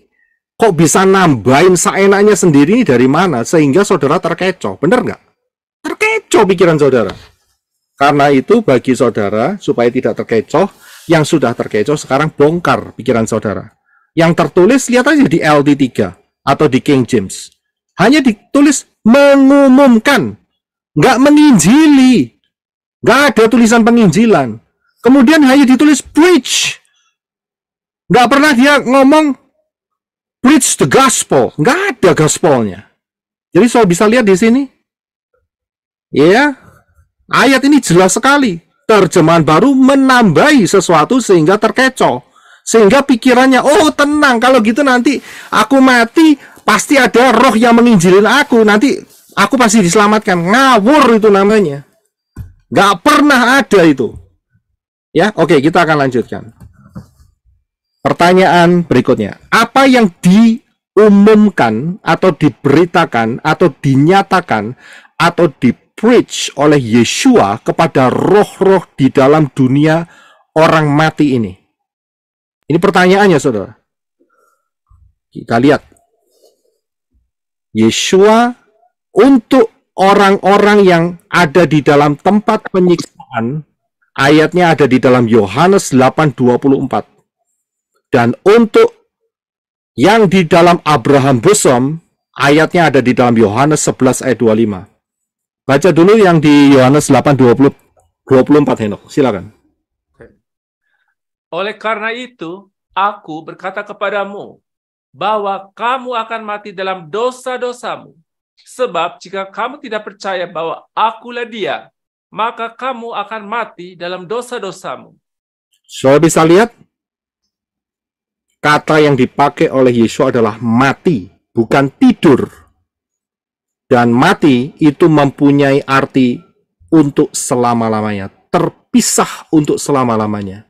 kok bisa nambahin seenaknya sendiri ini dari mana? Sehingga saudara terkecoh. Benar nggak? Terkecoh pikiran saudara. Karena itu bagi saudara, supaya tidak terkecoh, yang sudah terkecoh sekarang bongkar pikiran saudara. Yang tertulis, lihat aja di LT3. Atau di King James. Hanya ditulis mengumumkan. Nggak menginjili. Nggak ada tulisan penginjilan. Kemudian hanya ditulis preach. Nggak pernah dia ngomong preach the gospel. Nggak ada gospelnya. Jadi saya bisa lihat di sini. Ya, ayat ini jelas sekali. Terjemahan baru menambahi sesuatu sehingga terkecoh. Sehingga pikirannya, oh tenang, kalau gitu nanti aku mati, pasti ada roh yang menginjilin aku, nanti aku pasti diselamatkan. Ngawur itu namanya. Gak pernah ada itu. Ya, oke, kita akan lanjutkan. Pertanyaan berikutnya. Apa yang diumumkan, atau diberitakan, atau dinyatakan, atau di-preach oleh Yeshua kepada roh-roh di dalam dunia orang mati ini? Ini pertanyaannya, saudara. Kita lihat. Yeshua untuk orang-orang yang ada di dalam tempat penyiksaan, ayatnya ada di dalam Yohanes 8:24. Dan untuk yang di dalam Abraham bosom, ayatnya ada di dalam Yohanes 11 ayat 25. Baca dulu yang di Yohanes 8:24, Henok. Silakan. Oleh karena itu, aku berkata kepadamu, bahwa kamu akan mati dalam dosa-dosamu. Sebab jika kamu tidak percaya bahwa akulah dia, maka kamu akan mati dalam dosa-dosamu. Saudara bisa lihat, kata yang dipakai oleh Yesus adalah mati, bukan tidur. Dan mati itu mempunyai arti untuk selama-lamanya, terpisah untuk selama-lamanya.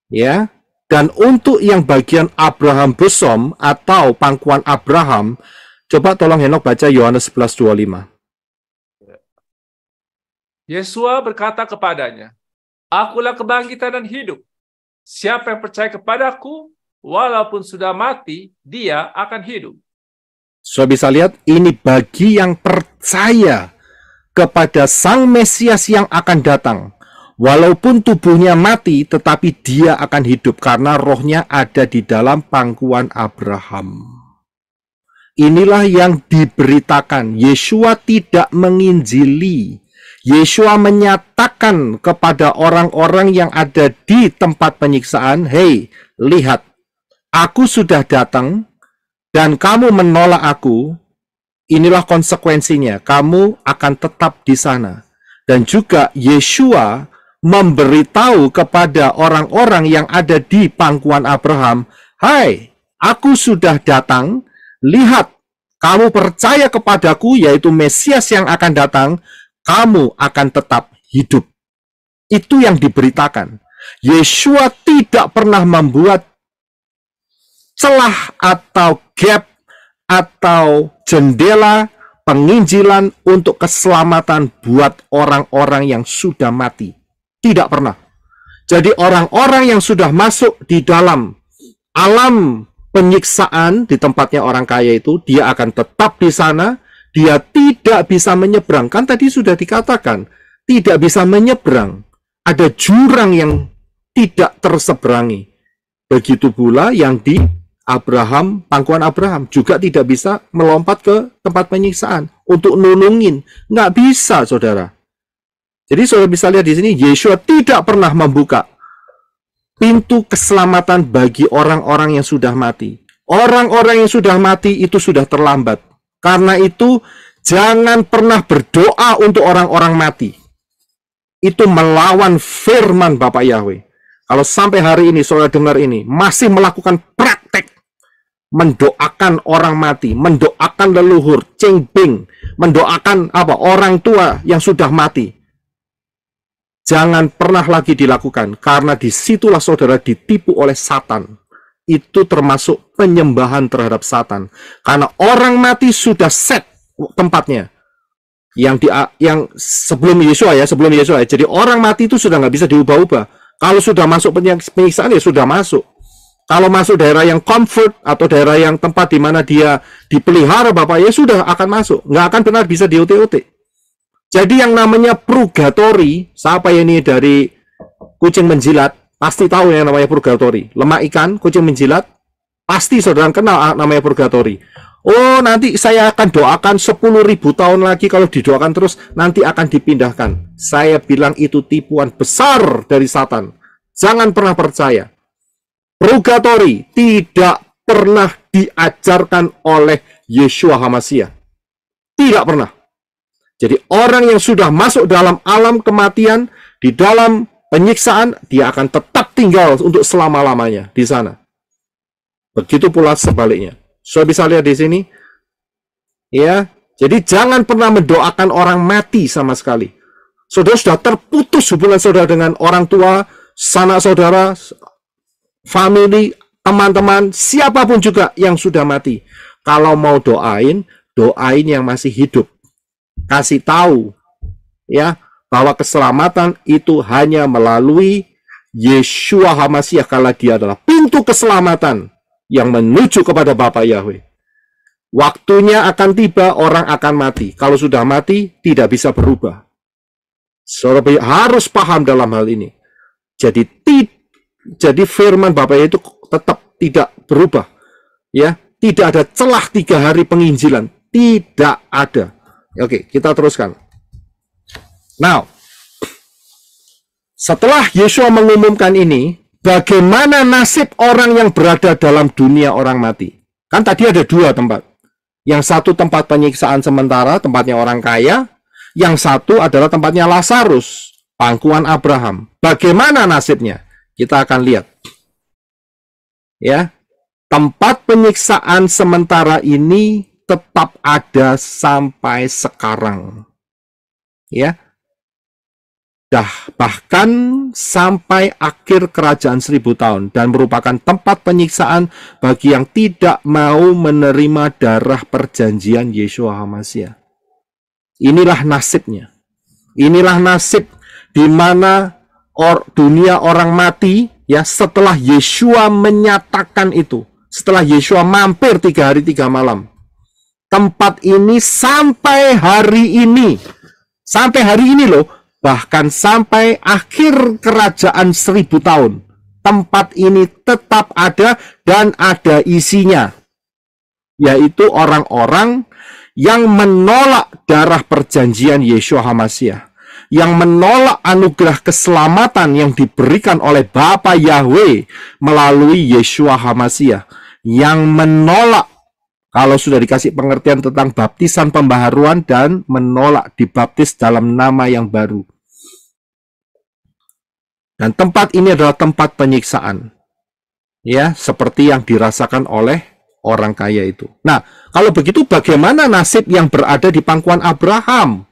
Ya, dan untuk yang bagian Abraham bosom atau pangkuan Abraham, coba tolong Henok baca Yohanes 11:25. Yesua berkata kepadanya, akulah kebangkitan dan hidup. Siapa yang percaya kepadaku, walaupun sudah mati, dia akan hidup. Sudah bisa lihat, ini bagi yang percaya kepada Sang Mesias yang akan datang. Walaupun tubuhnya mati, tetapi dia akan hidup karena rohnya ada di dalam pangkuan Abraham. Inilah yang diberitakan. Yeshua tidak menginjili. Yeshua menyatakan kepada orang-orang yang ada di tempat penyiksaan, "Hei, lihat, aku sudah datang dan kamu menolak aku. Inilah konsekuensinya. Kamu akan tetap di sana." Dan juga Yeshua memberitahu kepada orang-orang yang ada di pangkuan Abraham, "Hai, aku sudah datang. Lihat, kamu percaya kepadaku, yaitu Mesias yang akan datang, kamu akan tetap hidup." Itu yang diberitakan. Yeshua tidak pernah membuat celah atau gap atau jendela penginjilan untuk keselamatan buat orang-orang yang sudah mati. Tidak pernah. Jadi orang-orang yang sudah masuk di dalam alam penyiksaan di tempatnya orang kaya itu, dia akan tetap di sana, dia tidak bisa menyeberang. Kan tadi sudah dikatakan, tidak bisa menyeberang. Ada jurang yang tidak terseberangi. Begitu pula yang di Abraham, pangkuan Abraham, juga tidak bisa melompat ke tempat penyiksaan untuk nulungin. Nggak bisa, saudara. Jadi saudara bisa lihat di sini, Yeshua tidak pernah membuka pintu keselamatan bagi orang-orang yang sudah mati. Orang-orang yang sudah mati itu sudah terlambat. Karena itu, jangan pernah berdoa untuk orang-orang mati. Itu melawan firman Bapak Yahweh. Kalau sampai hari ini, saudara dengar ini, masih melakukan praktek mendoakan orang mati, mendoakan leluhur, cengbing, mendoakan orang tua yang sudah mati. Jangan pernah lagi dilakukan, karena disitulah saudara ditipu oleh Satan. Itu termasuk penyembahan terhadap Satan. Karena orang mati sudah set tempatnya. Yang sebelum Yesua ya. Jadi orang mati itu sudah nggak bisa diubah-ubah. Kalau sudah masuk penyiksaan ya sudah masuk. Kalau masuk daerah yang comfort atau daerah yang tempat di mana dia dipelihara Bapak, ya sudah akan masuk. Nggak akan benar bisa di-OT-OT. Jadi yang namanya purgatory, siapa ini dari kucing menjilat, pasti tahu yang namanya purgatory. Lemak ikan, kucing menjilat, pasti saudara kenal namanya purgatory. Oh, nanti saya akan doakan 10.000 tahun lagi, kalau didoakan terus, nanti akan dipindahkan. Saya bilang itu tipuan besar dari Satan. Jangan pernah percaya. Purgatory tidak pernah diajarkan oleh Yeshua HaMashiach. Tidak pernah. Jadi orang yang sudah masuk dalam alam kematian, di dalam penyiksaan, dia akan tetap tinggal untuk selama-lamanya di sana. Begitu pula sebaliknya. Saudara bisa lihat di sini. Ya, jadi jangan pernah mendoakan orang mati sama sekali. Saudara sudah terputus hubungan saudara dengan orang tua, sanak saudara, family, teman-teman, siapapun juga yang sudah mati. Kalau mau doain yang masih hidup. Kasih tahu ya bahwa keselamatan itu hanya melalui Yeshua HaMashiach, kalau dia adalah pintu keselamatan yang menuju kepada Bapa Yahweh. Waktunya akan tiba, orang akan mati. Kalau sudah mati, tidak bisa berubah. Saudara harus paham dalam hal ini. Jadi firman Bapa itu tetap tidak berubah. Ya, tidak ada celah 3 hari penginjilan, tidak ada. Oke, kita teruskan. Now, setelah Yeshua mengumumkan ini, bagaimana nasib orang yang berada dalam dunia orang mati? Kan tadi ada 2 tempat. Yang satu tempat penyiksaan sementara, tempatnya orang kaya. Yang satu adalah tempatnya Lazarus, pangkuan Abraham. Bagaimana nasibnya? Kita akan lihat. Ya, tempat penyiksaan sementara ini tetap ada sampai sekarang. Ya. Bahkan sampai akhir kerajaan 1000 tahun, dan merupakan tempat penyiksaan bagi yang tidak mau menerima darah perjanjian Yeshua HaMashiach. Inilah nasibnya. Inilah nasib di mana dunia orang mati ya, setelah Yeshua menyatakan itu. Setelah Yeshua mampir 3 hari 3 malam. Tempat ini sampai hari ini loh, bahkan sampai akhir kerajaan 1000 tahun, tempat ini tetap ada dan ada isinya. yaitu orang-orang yang menolak darah perjanjian Yeshua HaMashiach, yang menolak anugerah keselamatan yang diberikan oleh Bapa Yahweh melalui Yeshua HaMashiach, yang menolak kalau sudah dikasih pengertian tentang baptisan pembaharuan dan menolak dibaptis dalam nama yang baru. Dan tempat ini adalah tempat penyiksaan, ya, seperti yang dirasakan oleh orang kaya itu. Nah, kalau begitu bagaimana nasib yang berada di pangkuan Abraham?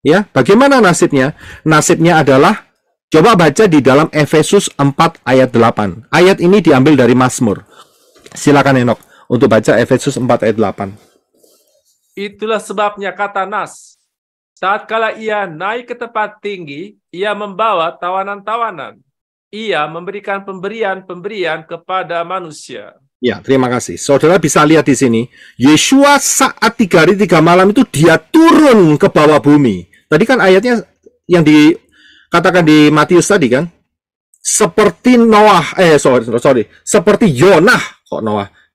Ya, bagaimana nasibnya? Nasibnya adalah, coba baca di dalam Efesus 4 ayat 8. Ayat ini diambil dari Mazmur. Silakan Henok untuk baca Efesus 4 ayat 8. Itulah sebabnya kata Nas, tatkala ia naik ke tempat tinggi, ia membawa tawanan-tawanan. Ia memberikan pemberian-pemberian kepada manusia. Ya, terima kasih. Saudara bisa lihat di sini, Yeshua saat 3 hari 3 malam itu dia turun ke bawah bumi. Tadi kan ayatnya yang dikatakan di Matius tadi kan, seperti Noah, seperti Yonah,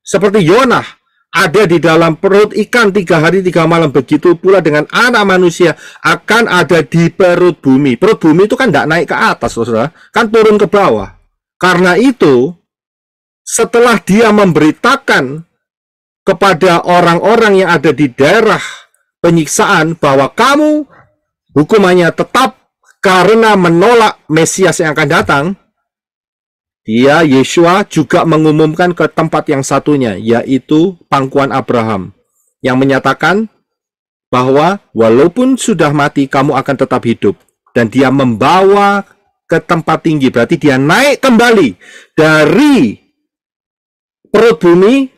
seperti Yonah ada di dalam perut ikan 3 hari 3 malam, begitu pula dengan anak manusia akan ada di perut bumi. Perut bumi itu kan tidak naik ke atas, saudara, kan turun ke bawah. Karena itu, setelah dia memberitakan kepada orang-orang yang ada di daerah penyiksaan bahwa kamu hukumannya tetap karena menolak Mesias yang akan datang, dia, Yeshua, juga mengumumkan ke tempat yang satunya, yaitu pangkuan Abraham, yang menyatakan bahwa walaupun sudah mati, kamu akan tetap hidup. Dan dia membawa ke tempat tinggi, berarti dia naik kembali dari perut bumi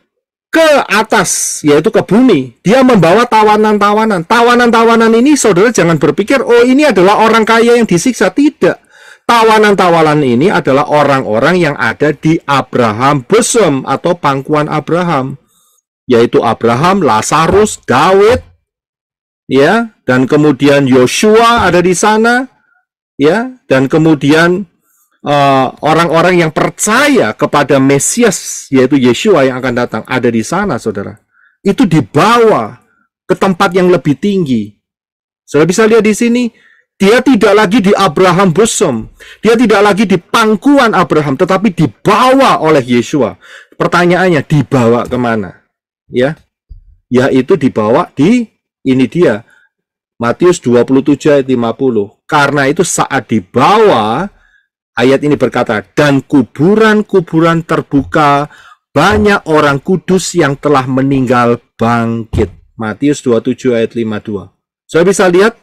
ke atas, yaitu ke bumi. Dia membawa tawanan-tawanan. Tawanan-tawanan ini, saudara jangan berpikir, oh ini adalah orang kaya yang disiksa. Tidak. Tawanan-tawanan ini adalah orang-orang yang ada di Abraham bosom atau pangkuan Abraham, yaitu Abraham, Lazarus, Daud, ya, dan kemudian Yosua ada di sana, ya, dan kemudian orang-orang yang percaya kepada Mesias, yaitu Yeshua yang akan datang, ada di sana, saudara. Itu dibawa ke tempat yang lebih tinggi. Saudara bisa lihat di sini, dia tidak lagi di Abraham bosom, dia tidak lagi di pangkuan Abraham, tetapi dibawa oleh Yeshua. Pertanyaannya, dibawa kemana? Ya, yaitu dibawa di, ini dia, Matius 27 ayat 50. Karena itu saat dibawa, ayat ini berkata, dan kuburan-kuburan terbuka, banyak orang kudus yang telah meninggal bangkit. Matius 27 ayat 52. Saya bisa lihat,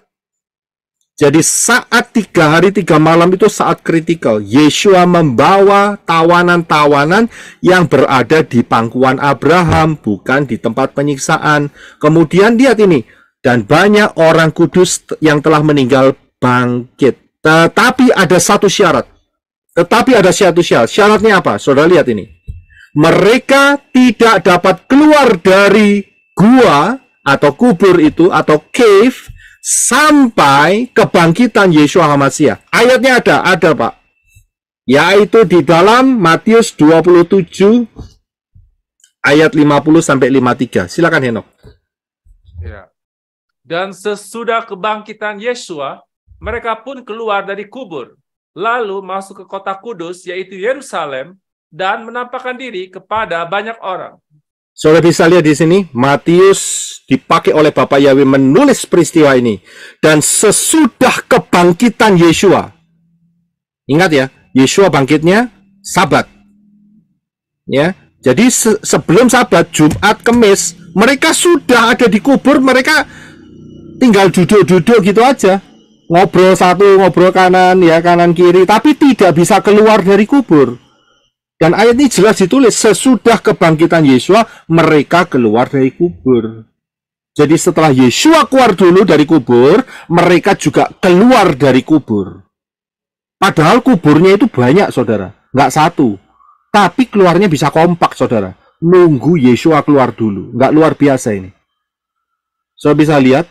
jadi saat 3 hari 3 malam itu saat kritikal. Yeshua membawa tawanan-tawanan yang berada di pangkuan Abraham, bukan di tempat penyiksaan. Kemudian lihat ini, dan banyak orang kudus yang telah meninggal bangkit. Tetapi ada satu syarat. Syaratnya apa? Saudara lihat ini. Mereka tidak dapat keluar dari gua atau kubur itu atau cave sampai kebangkitan Yeshua HaMashiach. Ayatnya ada Pak. Yaitu di dalam Matius 27 ayat 50 sampai 53. Silakan Henok. Ya. Dan sesudah kebangkitan Yeshua, mereka pun keluar dari kubur, lalu masuk ke kota kudus, yaitu Yerusalem, dan menampakkan diri kepada banyak orang. Saudara bisa lihat di sini, Matius dipakai oleh Bapak Yahweh menulis peristiwa ini. Dan sesudah kebangkitan Yeshua, ingat ya, Yeshua bangkitnya Sabat. Ya, jadi sebelum Sabat, Jumat, Kamis, mereka sudah ada di kubur, mereka tinggal duduk-duduk gitu aja. Ngobrol satu, ngobrol kanan, ya kanan kiri, tapi tidak bisa keluar dari kubur. Dan ayat ini jelas ditulis, sesudah kebangkitan Yeshua, mereka keluar dari kubur. Jadi setelah Yeshua keluar dulu dari kubur, mereka juga keluar dari kubur. Padahal kuburnya itu banyak, saudara. Nggak satu. Tapi keluarnya bisa kompak, saudara. Nunggu Yeshua keluar dulu. Nggak luar biasa ini. Saudara bisa lihat,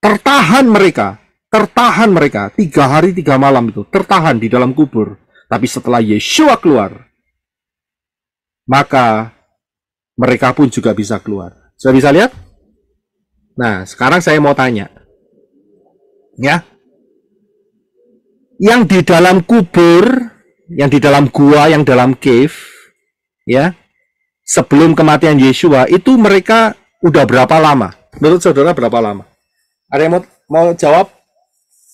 tertahan mereka. 3 hari 3 malam itu. Tertahan di dalam kubur. Tapi setelah Yeshua keluar, maka mereka pun juga bisa keluar. Sudah bisa lihat? Nah, sekarang saya mau tanya. Ya. Yang di dalam kubur, yang di dalam gua, yang dalam cave, ya, sebelum kematian Yeshua, itu mereka udah berapa lama? Menurut saudara berapa lama? Ada yang mau jawab?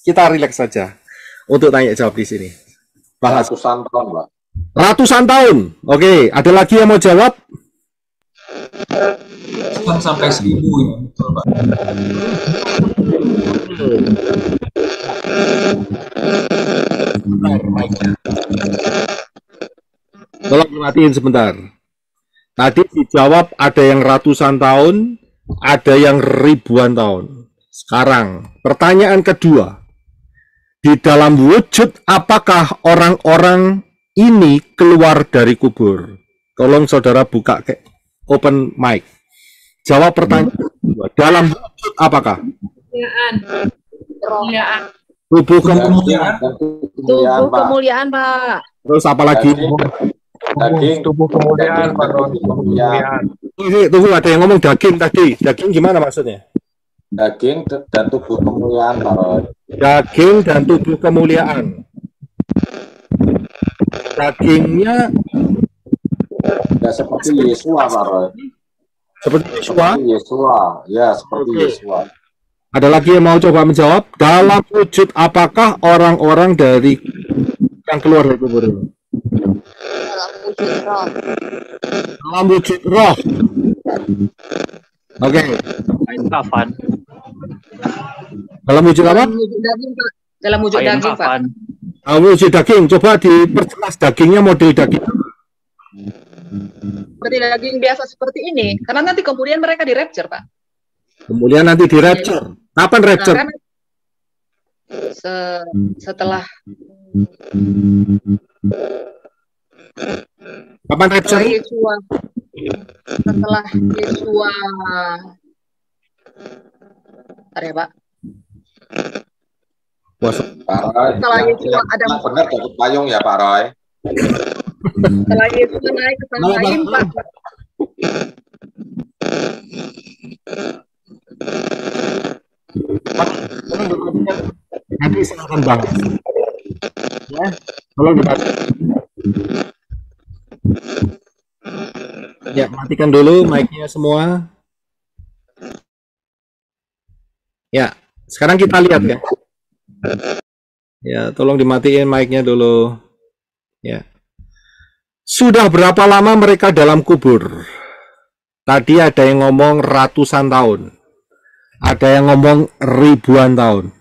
Kita rileks saja untuk tanya jawab di sini. Bahas. Ratusan tahun, Pak. Ratusan tahun. Oke, ada lagi yang mau jawab? Kan sampai 1000 ya, betul, Pak. Tolong dimatiin sebentar. Tadi dijawab ada yang ratusan tahun, ada yang ribuan tahun. Sekarang, pertanyaan kedua. Di dalam wujud apakah orang-orang ini keluar dari kubur? Tolong saudara buka ke open mic. Jawab pertanyaan kedua. Dalam wujud apakah? Kemuliaan. Tubuh Kemuliaan. Tubuh kemuliaan, Pak. Terus apa lagi? Daging. Tubuh kemuliaan, Pak. Kemuliaan. Tunggu, ada yang ngomong daging tadi. Daging gimana maksudnya? Daging dan tubuh kemuliaan, Pak Roy. Daging dan tubuh kemuliaan. Dagingnya Ya seperti Yesua, Pak Roy. seperti Yeshua. Seperti Yesua. Ya, seperti Oke. Yesua. Ada lagi yang mau coba menjawab? Dalam wujud apakah orang-orang dari yang keluar dari kubur ini? Dalam wujud roh. Oke. Kafan. Dalam wujud apa? Dalam wujud daging, Pak. Dalam wujud Ayam daging, Pak. kafan. Dalam wujud daging. Coba diperjelas dagingnya model daging. Seperti daging biasa seperti ini. Karena nanti kemudian mereka di rapture, Pak. Kemudian nanti di rapture. Kapan rapture? Nah, kan setelah Kapan rapture? Yesua, setelah Yesua, ada ya, Pak. Puasa. Pak Roy. Setelah Yesua ada Yang benar dapat payung ya, Pak Roy. setelah Yesua naik ke Sahaim, Pak. Nanti saya akan bahas. Ya, tolong dimatiin. Ya, matikan dulu mic-nya semua. Ya, sekarang kita lihat ya. Ya, tolong dimatiin mic-nya dulu. Ya. Sudah berapa lama mereka dalam kubur? Tadi ada yang ngomong ratusan tahun. Ada yang ngomong ribuan tahun.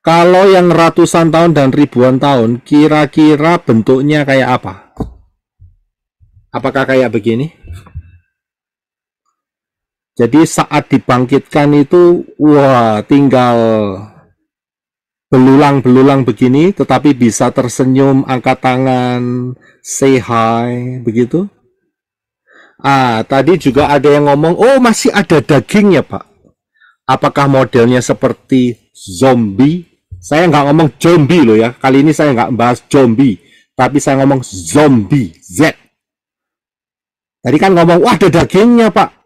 Kalau yang ratusan tahun dan ribuan tahun, kira-kira bentuknya kayak apa? Apakah kayak begini? Jadi saat dibangkitkan itu, wah, tinggal belulang-belulang begini, tetapi bisa tersenyum, angkat tangan, say hi, begitu. Tadi juga ada yang ngomong, oh masih ada dagingnya, Pak. Apakah modelnya seperti zombie? Saya nggak ngomong zombie loh ya. Kali ini saya nggak bahas zombie, tapi saya ngomong zombie, Z. Tadi kan ngomong, wah ada dagingnya, Pak.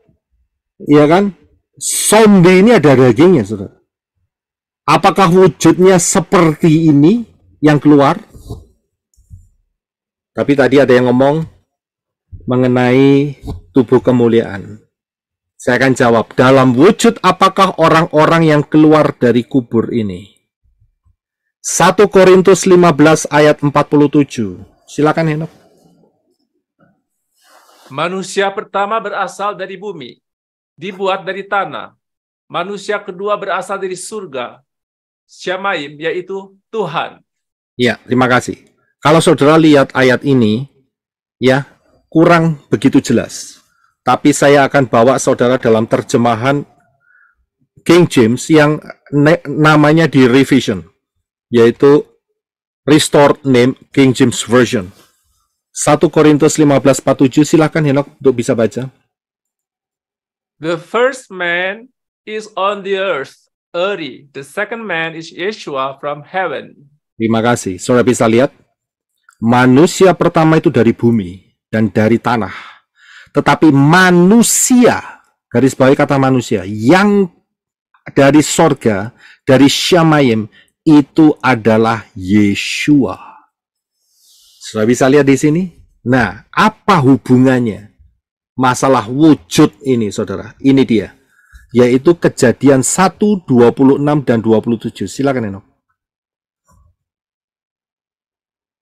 Iya kan? Zombie ini ada dagingnya, saudara. Apakah wujudnya seperti ini yang keluar? Tapi tadi ada yang ngomong mengenai tubuh kemuliaan. Saya akan jawab, dalam wujud apakah orang-orang yang keluar dari kubur ini? 1 Korintus 15 ayat 47. Silakan Henok. Manusia pertama berasal dari bumi, dibuat dari tanah. Manusia kedua berasal dari surga, Syamaim, yaitu Tuhan. Ya, terima kasih. Kalau saudara lihat ayat ini, ya, kurang begitu jelas. Tapi saya akan bawa saudara dalam terjemahan King James yang namanya di revision, yaitu Restored Name King James Version. 1 Korintus 15:47, silakan Henok untuk bisa baca. The first man is on the earth, Uri. The second man is Yeshua from heaven. Terima kasih. Saudara bisa lihat, manusia pertama itu dari bumi dan dari tanah. tetapi manusia, garis bawahi kata manusia, yang dari sorga, dari Syamayim, itu adalah Yeshua. Sudah bisa lihat di sini? Nah, apa hubungannya masalah wujud ini, saudara? Ini dia, yaitu Kejadian 1, 26 dan 27. Silakan Enoch.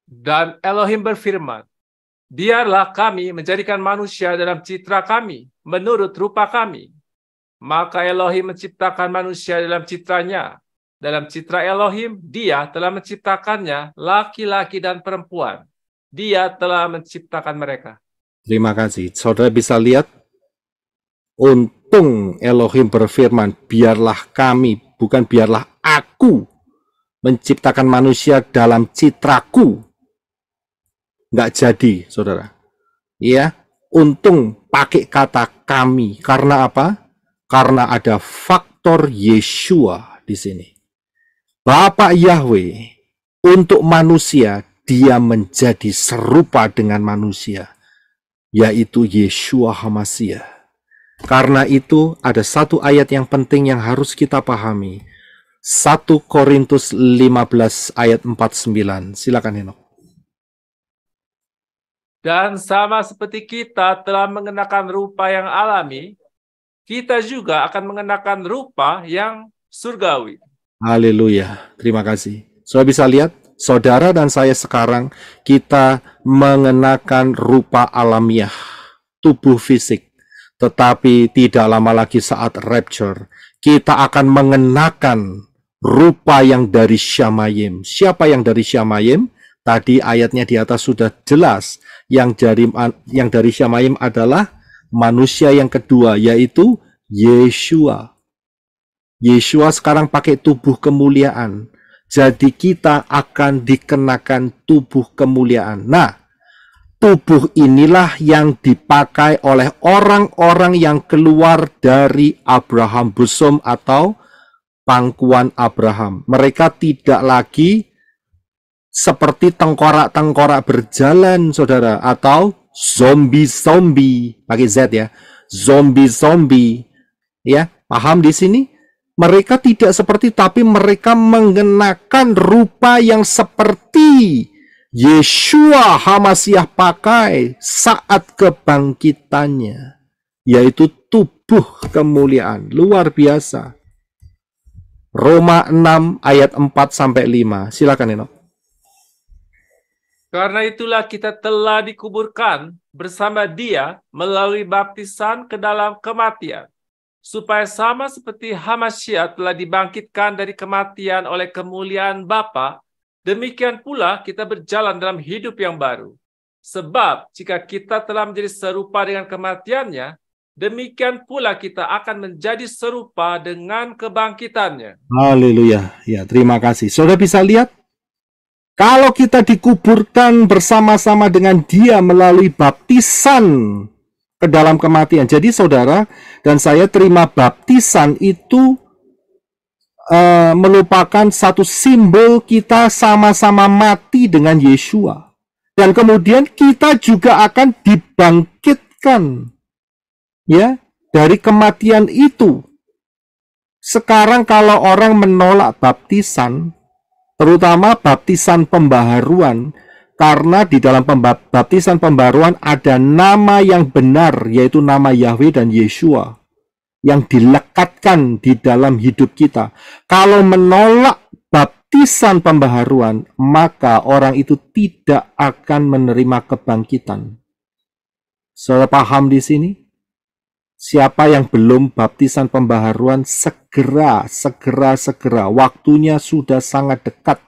Dan Elohim berfirman, biarlah kami menjadikan manusia dalam citra kami, menurut rupa kami. Maka Elohim menciptakan manusia dalam citranya. Dalam citra Elohim, dia telah menciptakannya, laki-laki dan perempuan. Dia telah menciptakan mereka. Terima kasih. Saudara bisa lihat, untung Elohim berfirman, biarlah kami, bukan biarlah aku menciptakan manusia dalam citraku. Nggak jadi, saudara. Ya, untung pakai kata kami. Karena apa? Karena ada faktor Yeshua di sini. Bapa Yahweh untuk manusia, dia menjadi serupa dengan manusia, yaitu Yeshua HaMashiach. Karena itu ada satu ayat yang penting yang harus kita pahami. 1 Korintus 15 ayat 49. Silakan Enoch. Dan sama seperti kita telah mengenakan rupa yang alami, kita juga akan mengenakan rupa yang surgawi. Haleluya. Terima kasih. Saudara bisa lihat, saudara dan saya sekarang kita mengenakan rupa alamiah, tubuh fisik. Tetapi tidak lama lagi saat rapture, kita akan mengenakan rupa yang dari Syamayim. Siapa yang dari Syamayim? Tadi ayatnya di atas sudah jelas. Yang dari Syamayim adalah manusia yang kedua, yaitu Yeshua. Yeshua sekarang pakai tubuh kemuliaan. Jadi kita akan dikenakan tubuh kemuliaan. Nah, tubuh inilah yang dipakai oleh orang-orang yang keluar dari Abraham bosom atau pangkuan Abraham. Mereka tidak lagi seperti tengkorak-tengkorak berjalan, saudara, atau zombie-zombie, pakai Z ya, zombie-zombie, ya, paham di sini? Mereka tidak seperti, tapi mereka mengenakan rupa yang seperti Yeshua HaMashiach pakai saat kebangkitannya, yaitu tubuh kemuliaan, luar biasa. Roma 6 ayat 4-5, silakan Enoch. Karena itulah kita telah dikuburkan bersama dia melalui baptisan ke dalam kematian, supaya sama seperti HaMashiach telah dibangkitkan dari kematian oleh kemuliaan Bapa, demikian pula kita berjalan dalam hidup yang baru. Sebab jika kita telah menjadi serupa dengan kematiannya, demikian pula kita akan menjadi serupa dengan kebangkitannya. Haleluya. Ya, terima kasih. Saudara bisa lihat, kalau kita dikuburkan bersama-sama dengan dia melalui baptisan ke dalam kematian. Jadi saudara dan saya terima baptisan itu merupakan satu simbol kita sama-sama mati dengan Yeshua. Dan kemudian kita juga akan dibangkitkan, ya, dari kematian itu. Sekarang kalau orang menolak baptisan, terutama baptisan pembaharuan, karena di dalam baptisan pembaharuan ada nama yang benar, yaitu nama Yahweh dan Yeshua, yang dilekatkan di dalam hidup kita. Kalau menolak baptisan pembaharuan, maka orang itu tidak akan menerima kebangkitan. Saudara paham di sini? Siapa yang belum baptisan pembaharuan, segera. Waktunya sudah sangat dekat.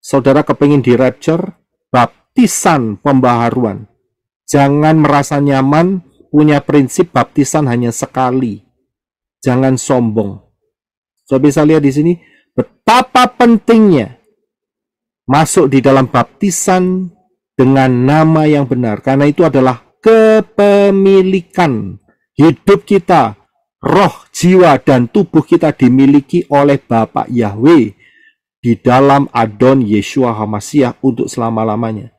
Saudara kepingin di rapture, baptisan pembaharuan. Jangan merasa nyaman, punya prinsip baptisan hanya sekali. Jangan sombong. Saudara bisa lihat di sini, betapa pentingnya masuk di dalam baptisan dengan nama yang benar. Karena itu adalah kepemilikan hidup kita, roh, jiwa, dan tubuh kita dimiliki oleh Bapa Yahweh di dalam Adon Yeshua HaMashiach untuk selama-lamanya.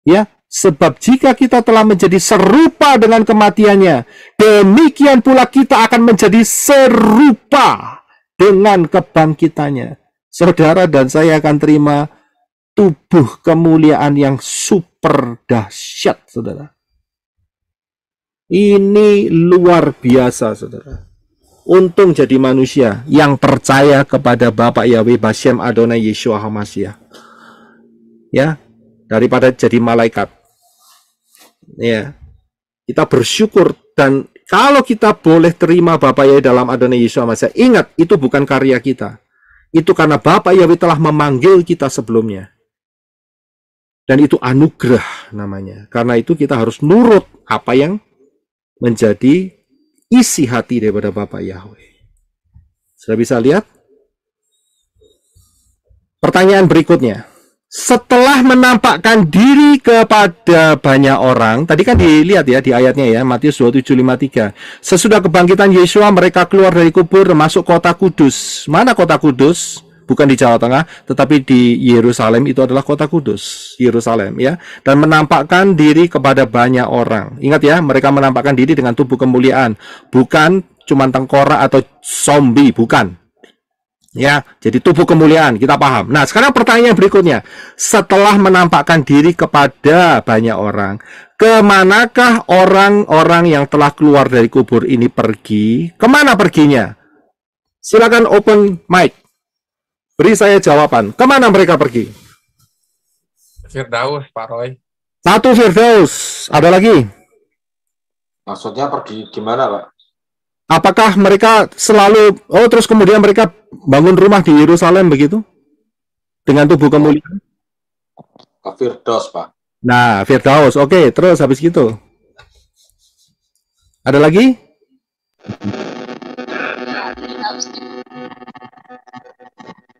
Ya, Sebab jika kita telah menjadi serupa dengan kematiannya, demikian pula kita akan menjadi serupa dengan kebangkitannya. Saudara dan saya akan terima tubuh kemuliaan yang super dahsyat, saudara. Ini luar biasa, saudara. Untung jadi manusia yang percaya kepada Bapa Yahweh Bashem Adonai Yeshua HaMashiach. Ya, daripada jadi malaikat. Ya, kita bersyukur, dan kalau kita boleh terima Bapa Yahweh dalam Adonai Yeshua HaMashiach, ingat, itu bukan karya kita. Itu karena Bapa Yahweh telah memanggil kita sebelumnya. Dan itu anugerah namanya. Karena itu kita harus nurut apa yang menjadi isi hati daripada Bapa Yahweh. Sudah bisa lihat? Pertanyaan berikutnya. Setelah menampakkan diri kepada banyak orang, tadi kan dilihat ya di ayatnya ya, Matius 27:53. Sesudah kebangkitan Yesua, mereka keluar dari kubur masuk kota kudus. Mana kota kudus? Bukan di Jawa Tengah, tetapi di Yerusalem. Itu adalah kota kudus, Yerusalem ya. Dan menampakkan diri kepada banyak orang. Ingat ya, mereka menampakkan diri dengan tubuh kemuliaan, bukan cuma tengkorak atau zombie, bukan. Ya, jadi tubuh kemuliaan, kita paham. Nah, sekarang pertanyaan berikutnya. Setelah menampakkan diri kepada banyak orang, kemanakah orang-orang yang telah keluar dari kubur ini pergi? Kemana perginya? Silakan open mic. Beri saya jawaban. Kemana mereka pergi? Firdaus, Pak Roy. Satu Firdaus. Ada lagi? Maksudnya pergi gimana, Pak? Apakah mereka selalu, terus kemudian mereka bangun rumah di Yerusalem begitu? Dengan tubuh kemuliaan? Ke Firdaus, Pak. Nah, Firdaus. Oke, terus habis gitu. Ada lagi?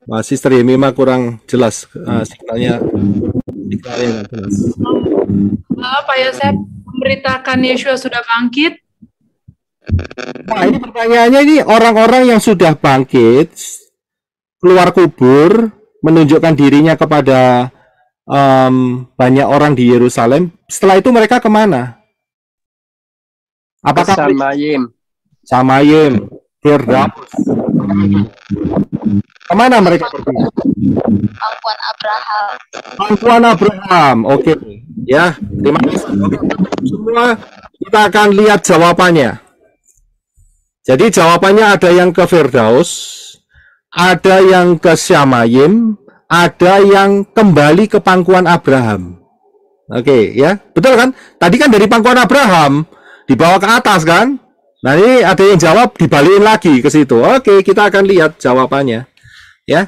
Wah, Sister Yemima kurang jelas. Signalnya nggak jelas. Pak Yosef memberitakan Yeshua sudah bangkit. Nah, ini pertanyaannya, ini orang-orang yang sudah bangkit, keluar kubur, menunjukkan dirinya kepada banyak orang di Yerusalem. Setelah itu mereka kemana? Apakah Samayim, Firdaus. Kemana mereka pergi? Pangkuan Abraham. Oke. Ya, terima kasih. Semua kita akan lihat jawabannya. Jadi jawabannya ada yang ke Firdaus, ada yang ke Samayim, ada yang kembali ke pangkuan Abraham. Oke, ya. Betul kan? Tadi kan dari pangkuan Abraham dibawa ke atas kan? Nah, ini ada yang jawab dibalikin lagi ke situ. Oke, kita akan lihat jawabannya. Ya.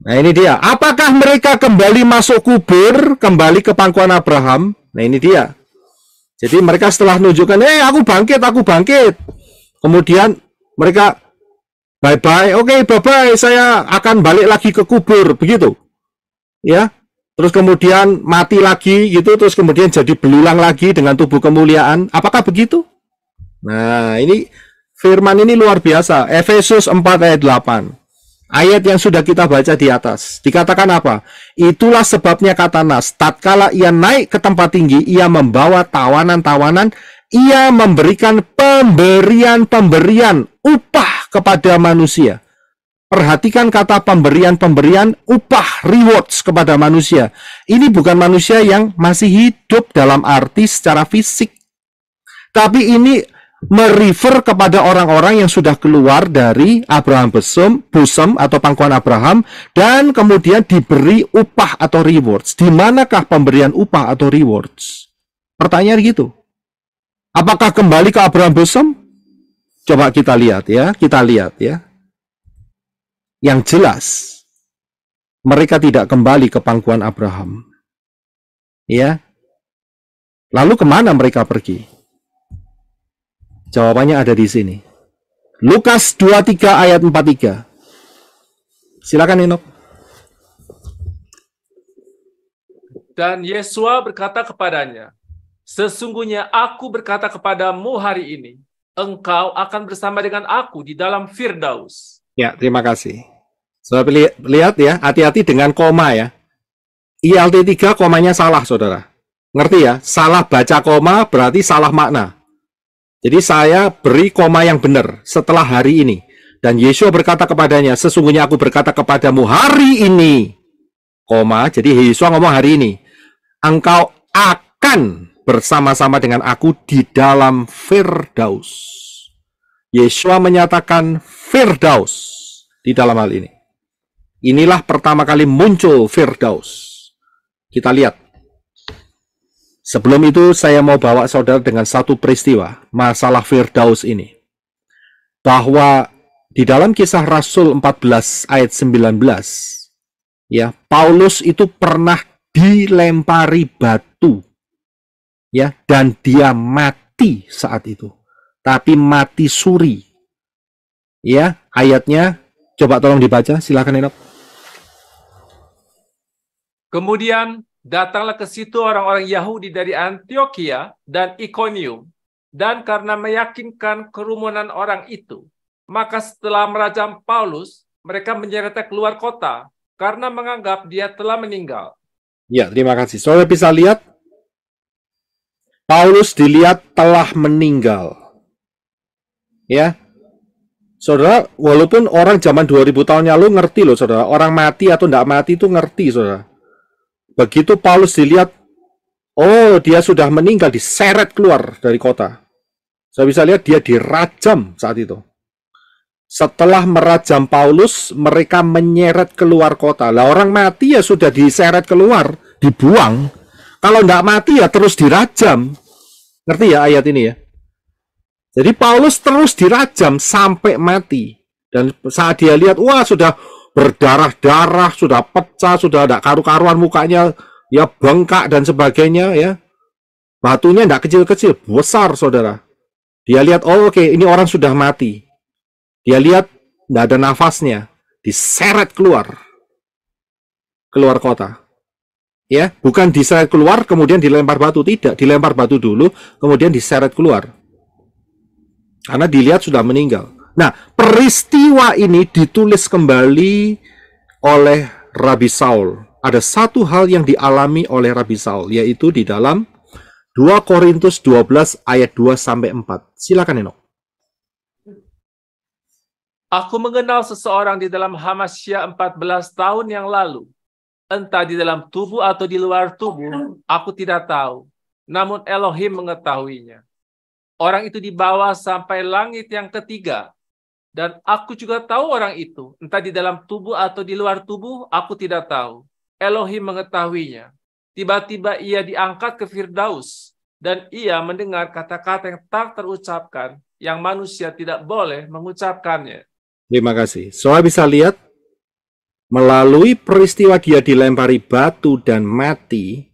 Nah, ini dia. Apakah mereka kembali masuk kubur, kembali ke pangkuan Abraham? Nah, ini dia. Jadi mereka setelah menunjukkan, aku bangkit. Kemudian mereka bye-bye, oke, bye-bye, saya akan balik lagi ke kubur, begitu. Ya. Terus kemudian mati lagi gitu, terus kemudian jadi belulang lagi dengan tubuh kemuliaan. Apakah begitu? Nah, ini firman ini luar biasa. Efesus 4 ayat 8. Ayat yang sudah kita baca di atas. Dikatakan apa? Itulah sebabnya kata Nas, tatkala ia naik ke tempat tinggi, ia membawa tawanan-tawanan, ia memberikan pemberian-pemberian upah kepada manusia. Perhatikan kata pemberian-pemberian upah, rewards kepada manusia. Ini bukan manusia yang masih hidup dalam arti secara fisik. Tapi ini merefer kepada orang-orang yang sudah keluar dari Abraham bosom atau pangkuan Abraham dan kemudian diberi upah atau rewards. Di manakah pemberian upah atau rewards? Pertanyaan gitu. Apakah kembali ke Abraham bosom? Coba kita lihat ya, Yang jelas mereka tidak kembali ke pangkuan Abraham. Ya. Lalu kemana mereka pergi? Jawabannya ada di sini. Lukas 23 ayat 43. Silakan Enoch. Dan Yesua berkata kepadanya, sesungguhnya aku berkata kepadamu hari ini, engkau akan bersama dengan aku di dalam Firdaus. Ya, terima kasih. Lihat ya, hati-hati dengan koma ya. ILT 3 komanya salah, saudara. Ngerti ya? Salah baca koma berarti salah makna. Jadi saya beri koma yang benar setelah hari ini. Dan Yesua berkata kepadanya, sesungguhnya aku berkata kepadamu hari ini. Koma, jadi Yesua ngomong hari ini. Engkau akan bersama-sama dengan aku di dalam Firdaus. Yesua menyatakan Firdaus di dalam hal ini. Inilah pertama kali muncul Firdaus. Kita lihat. Sebelum itu saya mau bawa saudara dengan satu peristiwa masalah Firdaus ini. Bahwa di dalam Kisah Rasul 14 ayat 19, ya, Paulus itu pernah dilempari batu, ya, dan dia mati saat itu. Tapi mati suri. Ya, ayatnya coba tolong dibaca, silakan Enok. Kemudian datanglah ke situ orang-orang Yahudi dari Antioquia dan Ikonium, dan karena meyakinkan kerumunan orang itu, maka setelah merajam Paulus, mereka menyeretnya keluar kota karena menganggap dia telah meninggal. Ya, terima kasih. Saudara bisa lihat, Paulus dilihat telah meninggal. Ya, saudara, walaupun orang zaman 2000 tahun lalu ngerti loh, saudara, orang mati atau tidak mati itu ngerti, saudara. Begitu Paulus dilihat, oh dia sudah meninggal, diseret keluar dari kota. Saya bisa lihat dia dirajam saat itu. Setelah merajam Paulus, mereka menyeret keluar kota. Lah orang mati ya sudah diseret keluar, dibuang. Kalau tidak mati ya terus dirajam. Ngerti ya ayat ini ya? Jadi Paulus terus dirajam sampai mati. Dan saat dia lihat, wah sudah berdarah-darah, sudah pecah, sudah ada karu-karuan mukanya, ya bengkak dan sebagainya, ya. Batunya tidak kecil-kecil, besar, saudara. Dia lihat, oh oke, ini orang sudah mati. Dia lihat, tidak ada nafasnya, diseret keluar kota. Ya, bukan diseret keluar, kemudian dilempar batu, tidak. Dilempar batu dulu, kemudian diseret keluar. Karena dilihat sudah meninggal. Nah, peristiwa ini ditulis kembali oleh Rabi Saul. Ada satu hal yang dialami oleh Rabi Saul, yaitu di dalam 2 Korintus 12 ayat 2-4. Silakan Enok. Aku mengenal seseorang di dalam Hamasya 14 tahun yang lalu. Entah di dalam tubuh atau di luar tubuh, aku tidak tahu. Namun Elohim mengetahuinya. Orang itu dibawa sampai langit yang ketiga. Dan aku juga tahu orang itu, entah di dalam tubuh atau di luar tubuh, aku tidak tahu. Elohim mengetahuinya. Tiba-tiba ia diangkat ke Firdaus, dan ia mendengar kata-kata yang tak terucapkan, yang manusia tidak boleh mengucapkannya. Terima kasih. Soalnya bisa lihat, melalui peristiwa dia dilempari batu dan mati,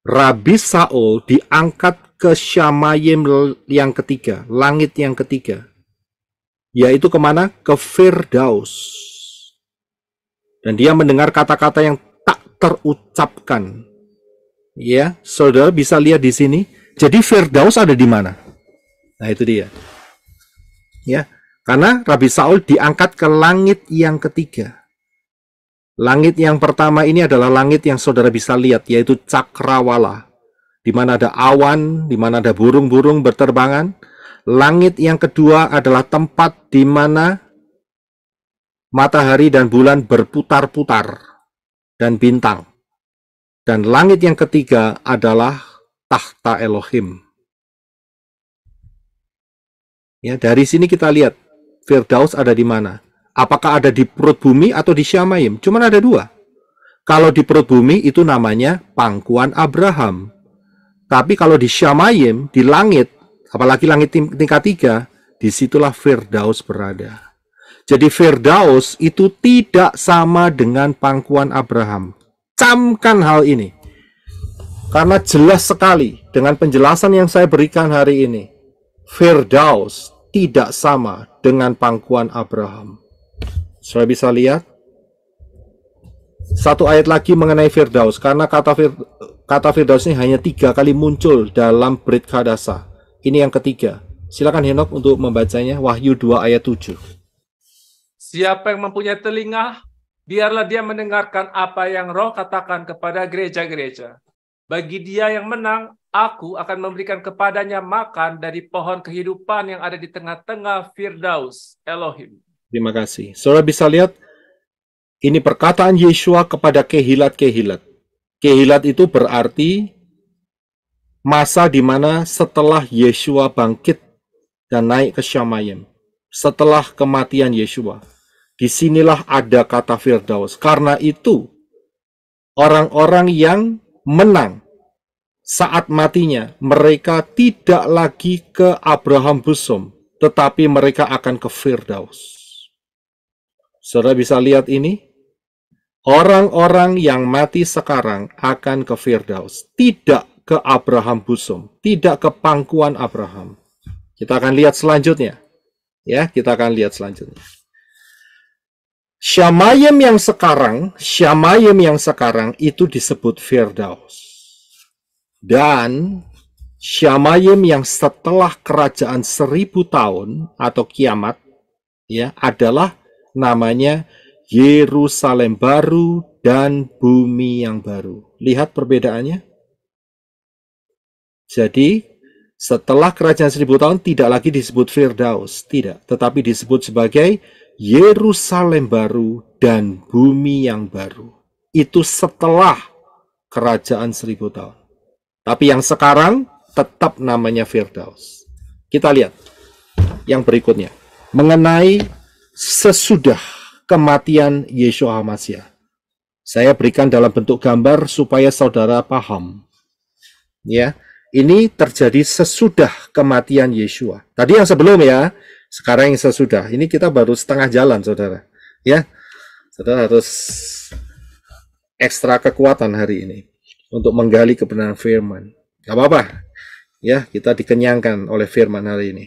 Rabi Saul diangkat ke Shamayim yang ketiga, langit yang ketiga. Yaitu kemana? Ke Firdaus. Dan dia mendengar kata-kata yang tak terucapkan. Ya, saudara bisa lihat di sini. Jadi Firdaus ada di mana? Nah, itu dia. Ya, karena Rabi Saul diangkat ke langit yang ketiga. Langit yang pertama ini adalah langit yang saudara bisa lihat, yaitu Cakrawala. Di mana ada awan, di mana ada burung-burung berterbangan. Langit yang kedua adalah tempat di mana matahari dan bulan berputar-putar dan bintang. Dan langit yang ketiga adalah tahta Elohim. Ya, dari sini kita lihat Firdaus ada di mana. Apakah ada di perut bumi atau di Shamayim? Cuman ada dua. Kalau di perut bumi itu namanya pangkuan Abraham. Tapi kalau di Shamayim, di langit, apalagi langit tingkat 3, disitulah Firdaus berada. Jadi Firdaus itu tidak sama dengan pangkuan Abraham. Camkan hal ini. Karena jelas sekali dengan penjelasan yang saya berikan hari ini. Firdaus tidak sama dengan pangkuan Abraham. Saya bisa lihat. Satu ayat lagi mengenai Firdaus. Karena kata Firdaus ini hanya 3 kali muncul dalam Brit Hadasa. Ini yang ketiga. Silakan Henok untuk membacanya. Wahyu 2 ayat 7. Siapa yang mempunyai telinga, Biarlah dia mendengarkan apa yang Roh katakan kepada gereja-gereja. Bagi dia yang menang, aku akan memberikan kepadanya makan dari pohon kehidupan yang ada di tengah-tengah Firdaus Elohim. Terima kasih. Saudara bisa lihat, ini perkataan Yeshua kepada kehilat-kehilat. Kehilat itu berarti masa di mana setelah Yeshua bangkit dan naik ke Syamayim. Setelah kematian Yeshua. Disinilah ada kata Firdaus. Karena itu, orang-orang yang menang saat matinya, mereka tidak lagi ke Abraham Busum, tetapi mereka akan ke Firdaus. Saudara bisa lihat ini? Orang-orang yang mati sekarang akan ke Firdaus, tidak ke Abraham Busum, tidak ke pangkuan Abraham. Kita akan lihat selanjutnya. Ya, kita akan lihat selanjutnya. Syamayim yang sekarang itu disebut Firdaus. Dan Syamayim yang setelah kerajaan 1000 tahun atau kiamat ya adalah namanya Yerusalem baru dan bumi yang baru. Lihat perbedaannya. Jadi setelah kerajaan 1000 tahun tidak lagi disebut Firdaus, tidak, tetapi disebut sebagai Yerusalem baru dan bumi yang baru. Itu setelah kerajaan 1000 tahun. Tapi yang sekarang tetap namanya Firdaus. Kita lihat yang berikutnya. Mengenai sesudah kematian Yeshua HaMashiach. Saya berikan dalam bentuk gambar supaya saudara paham. Ya, ini terjadi sesudah kematian Yeshua. Tadi yang sebelum ya. Sekarang yang sesudah, ini kita baru setengah jalan, saudara. Ya, saudara harus ekstra kekuatan hari ini untuk menggali kebenaran firman. Gak apa-apa, ya kita dikenyangkan oleh firman hari ini.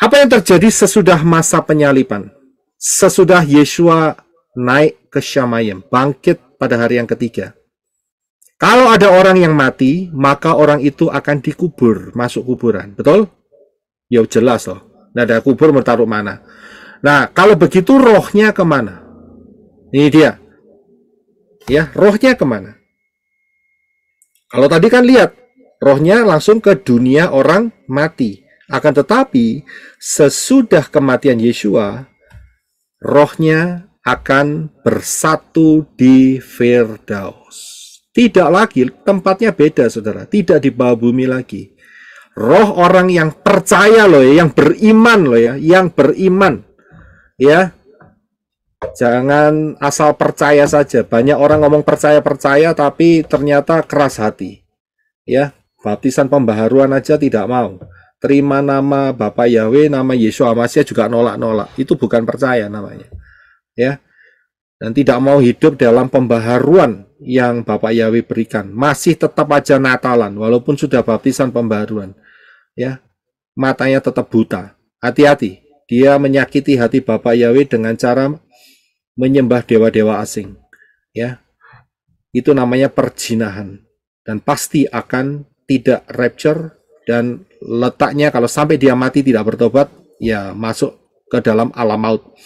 Apa yang terjadi sesudah masa penyaliban? Sesudah Yeshua naik ke Syamayim, bangkit pada hari yang ketiga. Kalau ada orang yang mati, maka orang itu akan dikubur, masuk kuburan. Betul? Ya jelas loh. Nah, ada kubur mau taruh mana? Nah, kalau begitu rohnya kemana? Ini dia. Ya, rohnya kemana? Kalau tadi kan lihat, rohnya langsung ke dunia orang mati. Akan tetapi, sesudah kematian Yeshua, rohnya akan bersatu di Firdaus. Tidak lagi, tempatnya beda, saudara. Tidak di bawah bumi lagi. Roh orang yang percaya loh ya, yang beriman loh ya, yang beriman. Ya. Jangan asal percaya saja. Banyak orang ngomong percaya-percaya tapi ternyata keras hati. Ya, baptisan pembaharuan aja tidak mau. Terima nama Bapak Yahweh, nama Yeshua HaMashiach juga nolak-nolak. Itu bukan percaya namanya. Ya. Dan tidak mau hidup dalam pembaharuan yang Bapak Yahweh berikan. Masih tetap aja Natalan walaupun sudah baptisan pembaharuan. Ya, matanya tetap buta. Hati-hati, dia menyakiti hati Bapak Yahweh dengan cara menyembah dewa-dewa asing. Ya, itu namanya perjinahan dan pasti akan tidak rapture dan letaknya kalau sampai dia mati tidak bertobat, ya masuk ke dalam alam maut.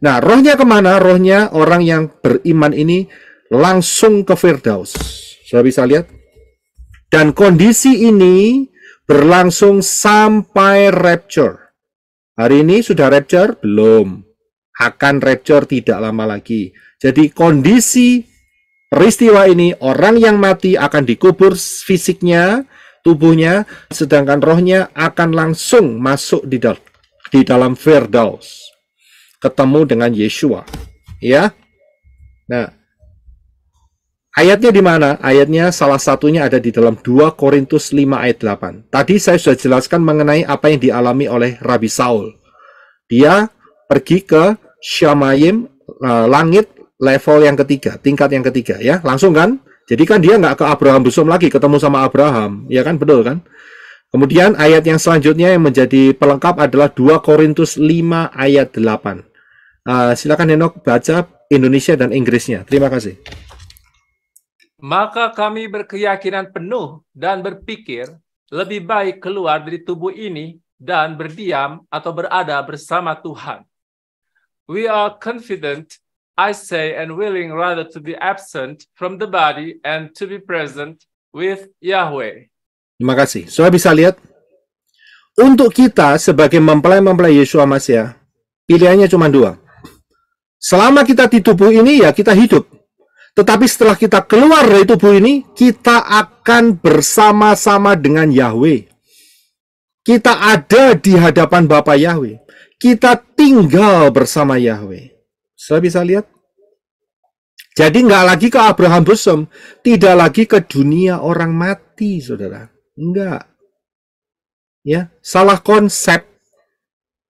Nah, rohnya kemana? Rohnya orang yang beriman ini langsung ke Firdaus. Sudah bisa lihat? Dan kondisi ini berlangsung sampai rapture. Hari ini sudah rapture? Belum. Akan rapture tidak lama lagi. Jadi kondisi peristiwa ini, orang yang mati akan dikubur fisiknya, tubuhnya, sedangkan rohnya akan langsung masuk di dalam Firdaus. Ketemu dengan Yeshua. Ya. Nah, ayatnya di mana? Ayatnya salah satunya ada di dalam 2 Korintus 5 ayat 8. Tadi saya sudah jelaskan mengenai apa yang dialami oleh Rabi Saul. Dia pergi ke Syamayim, langit level yang ketiga, tingkat yang ketiga ya. Langsung kan? Jadi kan dia nggak ke Abraham Busum lagi, ketemu sama Abraham. Ya kan? Betul kan? Kemudian ayat yang selanjutnya yang menjadi pelengkap adalah 2 Korintus 5 ayat 8. Silakan Henok baca Indonesia dan Inggrisnya. Terima kasih. Maka kami berkeyakinan penuh dan berpikir lebih baik keluar dari tubuh ini dan berdiam atau berada bersama Tuhan. We are confident I say and willing rather to be absent from the body and to be present with Yahweh. Terima kasih. Saudara bisa lihat, untuk kita sebagai mempelai-mempelai Yeshua Mashiach, pilihannya cuma dua. Selama kita di tubuh ini, ya kita hidup. Tetapi setelah kita keluar dari tubuh ini, kita akan bersama-sama dengan Yahweh. Kita ada di hadapan Bapa Yahweh. Kita tinggal bersama Yahweh. Saudara bisa lihat? Jadi nggak lagi ke Abraham bosom, tidak lagi ke dunia orang mati, saudara. Enggak. Ya, salah konsep.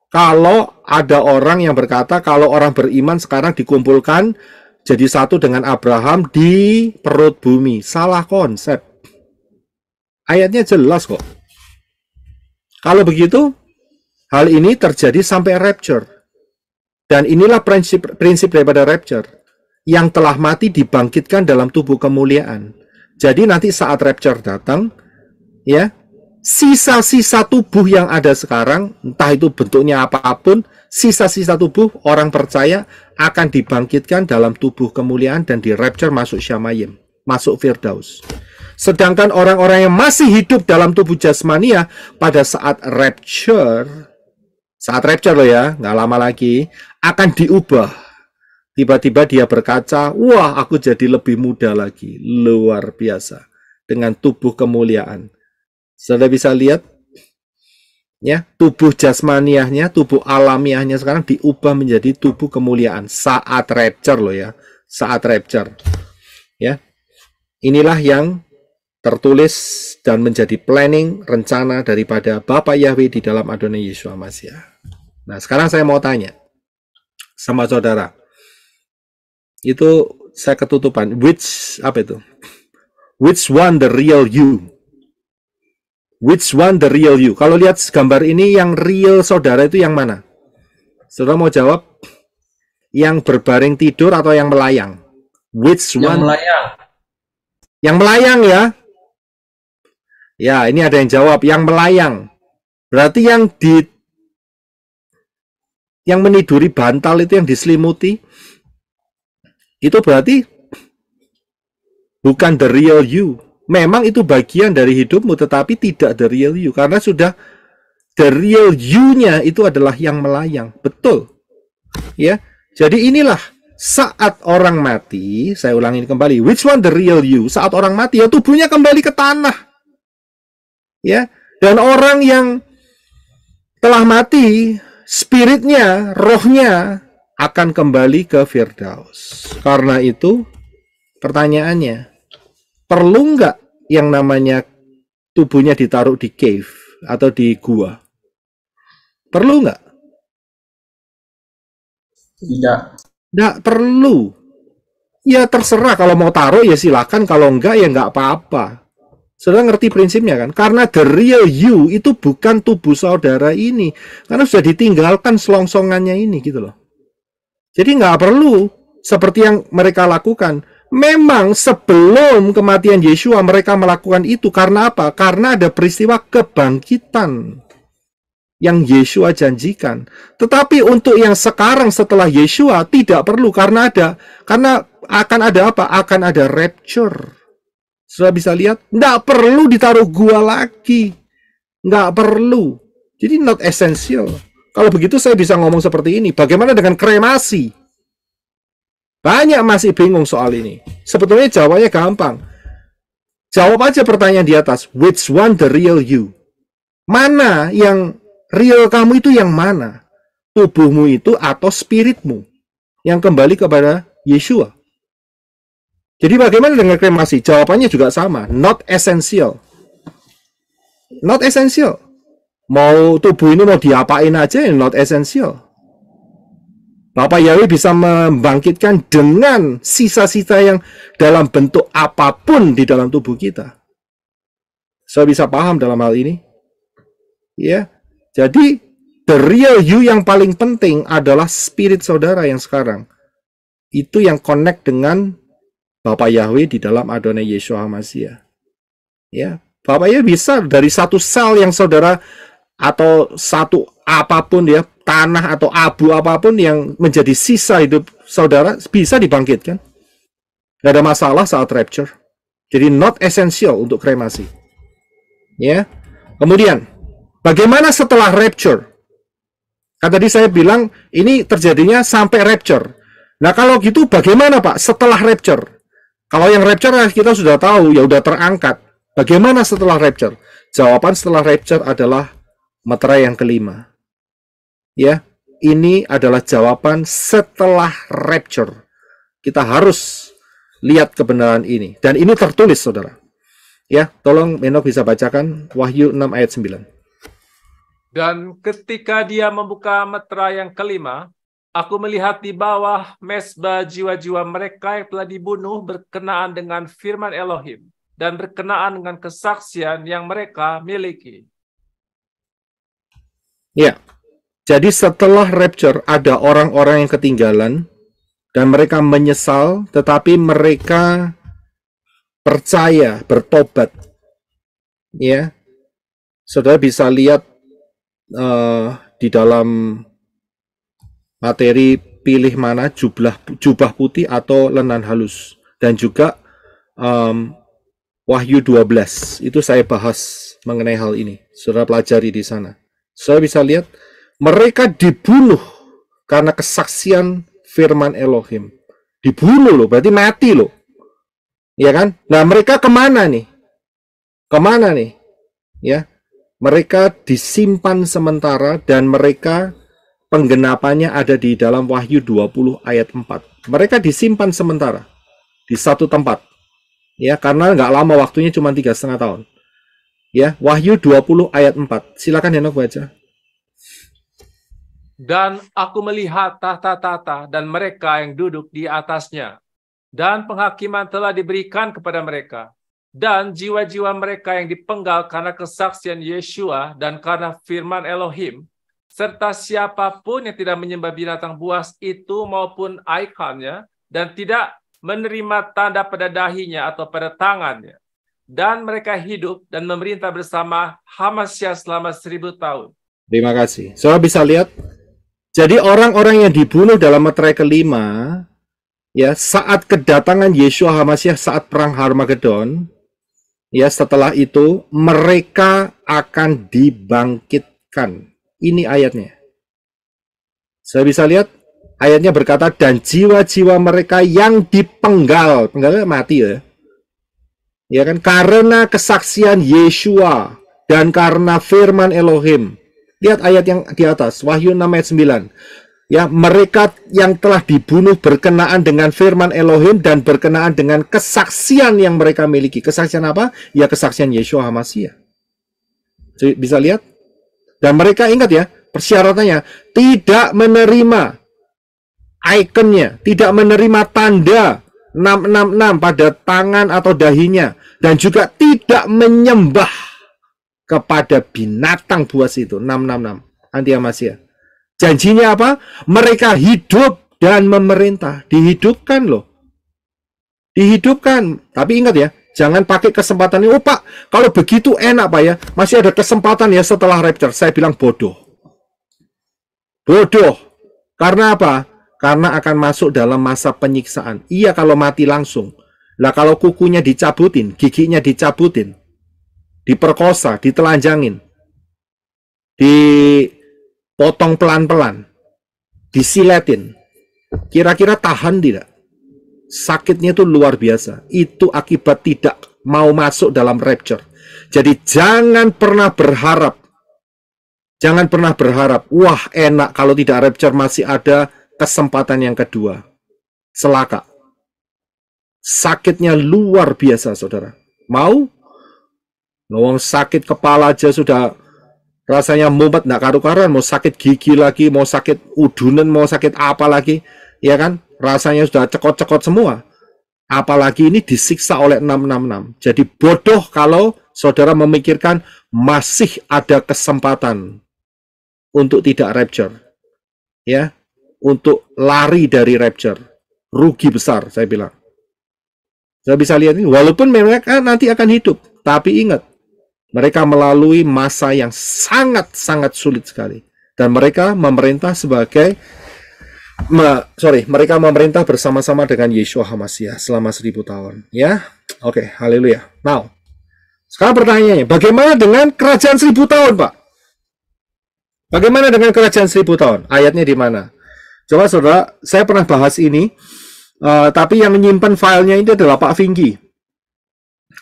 Kalau ada orang yang berkata kalau orang beriman sekarang dikumpulkan jadi satu dengan Abraham di perut bumi. Salah konsep. Ayatnya jelas kok. Kalau begitu, hal ini terjadi sampai rapture. Dan inilah prinsip daripada rapture. Yang telah mati dibangkitkan dalam tubuh kemuliaan. Jadi nanti saat rapture datang, ya, sisa-sisa tubuh yang ada sekarang, entah itu bentuknya apapun, sisa-sisa tubuh orang percaya akan dibangkitkan dalam tubuh kemuliaan dan di rapture masuk Syamayim, masuk Firdaus. Sedangkan orang-orang yang masih hidup dalam tubuh jasmania pada saat rapture loh ya, nggak lama lagi, akan diubah. Tiba-tiba dia berkaca, wah aku jadi lebih muda lagi. Luar biasa. Dengan tubuh kemuliaan. Saudara bisa lihat, ya, tubuh jasmaniahnya, tubuh alamiahnya sekarang diubah menjadi tubuh kemuliaan. Saat rapture loh ya. Saat rapture. Ya. Inilah yang tertulis dan menjadi planning, rencana daripada Bapa Yahweh di dalam Adonai Yeshua Mashiach. Nah, sekarang saya mau tanya sama saudara. Itu saya ketutupan. Which one the real you? Which one the real you? Kalau lihat gambar ini, yang real saudara itu yang mana? Saudara mau jawab? Yang berbaring tidur atau yang melayang? Which one? Yang melayang. Yang melayang ya? Ya, ini ada yang jawab. Yang melayang. Berarti yang meniduri bantal itu, yang diselimuti, itu berarti bukan the real you. Memang itu bagian dari hidupmu, tetapi tidak the real you. Karena sudah the real you-nya itu adalah yang melayang. Betul. Ya. Jadi inilah saat orang mati, saya ulangi kembali. Which one the real you? Saat orang mati, ya tubuhnya kembali ke tanah. Ya. Dan orang yang telah mati, spiritnya, rohnya akan kembali ke Firdaus. Karena itu, pertanyaannya, perlu nggak yang namanya tubuhnya ditaruh di cave atau di gua? Perlu nggak? Tidak. Nggak perlu. Ya terserah, kalau mau taruh ya silakan, kalau enggak ya nggak apa-apa. Saudara ngerti prinsipnya kan? Karena the real you itu bukan tubuh saudara ini. Karena sudah ditinggalkan selongsongannya ini gitu loh. Jadi nggak perlu seperti yang mereka lakukan. Memang sebelum kematian Yeshua mereka melakukan itu. Karena apa? Karena ada peristiwa kebangkitan yang Yeshua janjikan. Tetapi untuk yang sekarang setelah Yeshua tidak perlu. Karena akan ada apa? Akan ada rapture. Sudah bisa lihat? Nggak perlu ditaruh gua lagi. Nggak perlu. Jadi not essential. Kalau begitu saya bisa ngomong seperti ini. Bagaimana dengan kremasi? Banyak masih bingung soal ini. Sebetulnya jawabannya gampang. Jawab aja pertanyaan di atas. Which one the real you? Mana yang real kamu itu yang mana? Tubuhmu itu atau spiritmu? Yang kembali kepada Yeshua. Jadi bagaimana dengan kremasi? Jawabannya juga sama. Not essential. Not essential. Mau tubuh ini mau diapain aja, not essential. Bapak Yahweh bisa membangkitkan dengan sisa-sisa yang dalam bentuk apapun di dalam tubuh kita. Saya bisa paham dalam hal ini. Ya. Jadi the real you yang paling penting adalah spirit saudara yang sekarang. Itu yang connect dengan Bapak Yahweh di dalam Adonai Yeshua HaMashiach. Ya, Bapak Yahweh bisa dari satu sel yang saudara atau satu apapun ya, tanah atau abu apapun yang menjadi sisa hidup saudara bisa dibangkitkan. Nggak ada masalah saat rapture. Jadi not essential untuk kremasi. Ya. Kemudian, bagaimana setelah rapture? Kan tadi saya bilang ini terjadinya sampai rapture. Nah kalau gitu bagaimana Pak setelah rapture? Kalau yang rapture kita sudah tahu, ya udah terangkat. Bagaimana setelah rapture? Jawaban setelah rapture adalah meterai yang kelima. Ya, ini adalah jawaban setelah rapture. Kita harus lihat kebenaran ini. Dan ini tertulis, saudara. Ya, tolong Menok bisa bacakan Wahyu 6 ayat 9. Dan ketika dia membuka meterai yang kelima, aku melihat di bawah mezbah jiwa-jiwa mereka yang telah dibunuh berkenaan dengan firman Elohim dan berkenaan dengan kesaksian yang mereka miliki. Ya, jadi setelah rapture ada orang-orang yang ketinggalan dan mereka menyesal, tetapi mereka percaya, bertobat. Ya, saudara bisa lihat di dalam materi pilih mana jubah putih atau lenan halus, dan juga Wahyu 12 itu saya bahas mengenai hal ini. Saudara pelajari di sana. Saudara bisa lihat mereka dibunuh karena kesaksian firman Elohim. Dibunuh loh, berarti mati loh. Ya kan? Nah, mereka kemana nih? Kemana nih? Ya, mereka disimpan sementara dan mereka penggenapannya ada di dalam Wahyu 20 ayat 4. Mereka disimpan sementara di satu tempat. Ya, karena nggak lama waktunya cuma 3,5 tahun. Ya, Wahyu 20 ayat 4. Silakan Henok baca. Dan aku melihat tahta-tahta dan mereka yang duduk di atasnya. Dan penghakiman telah diberikan kepada mereka. Dan jiwa-jiwa mereka yang dipenggal karena kesaksian Yeshua dan karena firman Elohim, serta siapapun yang tidak menyembah binatang buas itu maupun ikonnya, dan tidak menerima tanda pada dahinya atau pada tangannya. Dan mereka hidup dan memerintah bersama Hamasyah selama 1000 tahun. Terima kasih. Saudara bisa lihat, jadi orang-orang yang dibunuh dalam meterai kelima, ya, saat kedatangan Yeshua Hamasyah saat perang Harmagedon, ya, setelah itu mereka akan dibangkitkan. Ini ayatnya. Saya bisa lihat ayatnya berkata, dan jiwa-jiwa mereka yang dipenggal, penggalnya mati ya. Ya kan, karena kesaksian Yeshua dan karena firman Elohim. Lihat ayat yang di atas, Wahyu 6 ayat 9. Ya, mereka yang telah dibunuh berkenaan dengan firman Elohim dan berkenaan dengan kesaksian yang mereka miliki. Kesaksian apa? Ya, kesaksian Yeshua Hamasyah. Bisa lihat? Dan mereka ingat ya, persyaratannya tidak menerima ikonnya, tidak menerima tanda 666 pada tangan atau dahinya, dan juga tidak menyembah kepada binatang buas itu, 666 anti Hamasyah. Janjinya apa? Mereka hidup dan memerintah. Dihidupkan loh. Dihidupkan. Tapi ingat ya, jangan pakai kesempatan ini. Oh Pak, kalau begitu enak Pak ya. Masih ada kesempatan ya setelah rapture. Saya bilang bodoh. Bodoh. Karena apa? Karena akan masuk dalam masa penyiksaan. Iya kalau mati langsung. Lah kalau kukunya dicabutin, giginya dicabutin, diperkosa, ditelanjangin, dipotong pelan-pelan, disiletin, kira-kira tahan tidak? Sakitnya itu luar biasa. Itu akibat tidak mau masuk dalam rapture. Jadi jangan pernah berharap, wah enak kalau tidak rapture masih ada kesempatan yang kedua. Celaka. Sakitnya luar biasa, saudara. Mau? Ngomong sakit kepala aja sudah rasanya mumet, nggak karu-karuan, mau sakit gigi lagi, mau sakit udunan, mau sakit apa lagi, ya kan? Rasanya sudah cekot-cekot semua. Apalagi ini disiksa oleh 666. Jadi bodoh kalau saudara memikirkan masih ada kesempatan untuk tidak rapture. Ya, untuk lari dari rapture. Rugi besar, saya bilang. Saya bisa lihat ini, walaupun mereka nanti akan hidup, tapi ingat, mereka melalui masa yang sangat-sangat sulit sekali. Dan mereka memerintah mereka memerintah bersama-sama dengan Yeshua HaMashiach selama 1000 tahun. Ya, oke, haleluya. Now, sekarang pertanyaannya, bagaimana dengan kerajaan 1000 tahun, Pak? Bagaimana dengan kerajaan 1000 tahun? Ayatnya di mana? Coba saudara, saya pernah bahas ini, tapi yang menyimpan filenya itu adalah Pak Vinggi.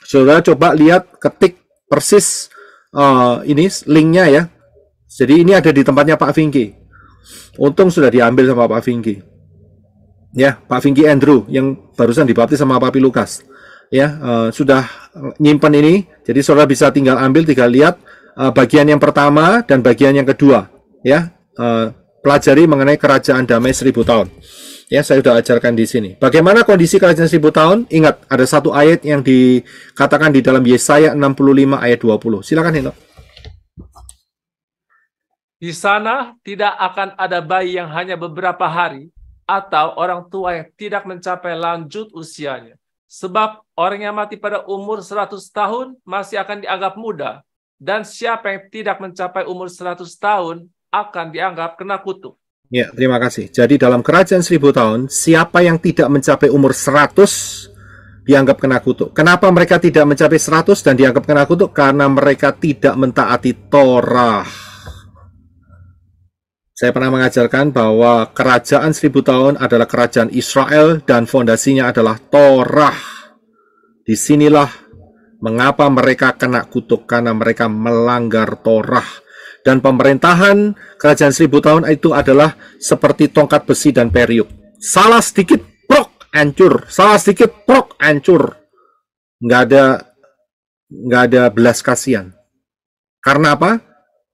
Saudara coba lihat, ketik persis ini linknya ya. Jadi ini ada di tempatnya Pak Vinggi. Untung sudah diambil sama Pak Vinggi. Ya, Pak Vinggi Andrew yang barusan dibaptis sama Papi Lukas. Ya, sudah nyimpan ini. Jadi saudara bisa tinggal ambil, tinggal lihat bagian yang pertama dan bagian yang kedua. Ya, pelajari mengenai kerajaan damai 1000 tahun. Ya, saya sudah ajarkan di sini. Bagaimana kondisi kerajaan 1000 tahun? Ingat, ada satu ayat yang dikatakan di dalam Yesaya 65 ayat 20. Silakan, Heno. Di sana tidak akan ada bayi yang hanya beberapa hari, atau orang tua yang tidak mencapai lanjut usianya. Sebab orang yang mati pada umur 100 tahun masih akan dianggap muda, dan siapa yang tidak mencapai umur 100 tahun akan dianggap kena kutuk. Ya, terima kasih. Jadi dalam kerajaan 1000 tahun, siapa yang tidak mencapai umur 100 dianggap kena kutuk. Kenapa mereka tidak mencapai 100 dan dianggap kena kutuk? Karena mereka tidak mentaati Torah. Saya pernah mengajarkan bahwa kerajaan 1000 tahun adalah kerajaan Israel dan fondasinya adalah Torah. Disinilah mengapa mereka kena kutuk, karena mereka melanggar Torah. Dan pemerintahan kerajaan 1000 tahun itu adalah seperti tongkat besi dan periuk. Salah sedikit, prok, hancur. Salah sedikit, prok, hancur. Nggak ada belas kasihan. Karena apa?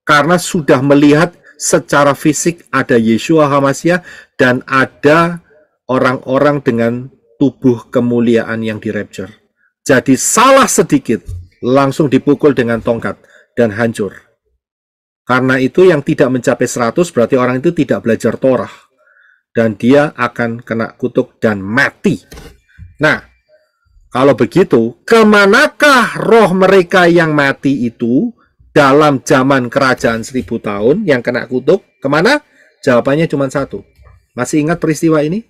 Karena sudah melihat secara fisik ada Yeshua HaMashiach dan ada orang-orang dengan tubuh kemuliaan yang dirapture. Jadi salah sedikit langsung dipukul dengan tongkat dan hancur. Karena itu yang tidak mencapai 100 berarti orang itu tidak belajar Torah. Dan dia akan kena kutuk dan mati. Nah, kalau begitu, kemanakah roh mereka yang mati itu dalam zaman kerajaan 1000 tahun yang kena kutuk? Kemana? Jawabannya cuma satu. Masih ingat peristiwa ini?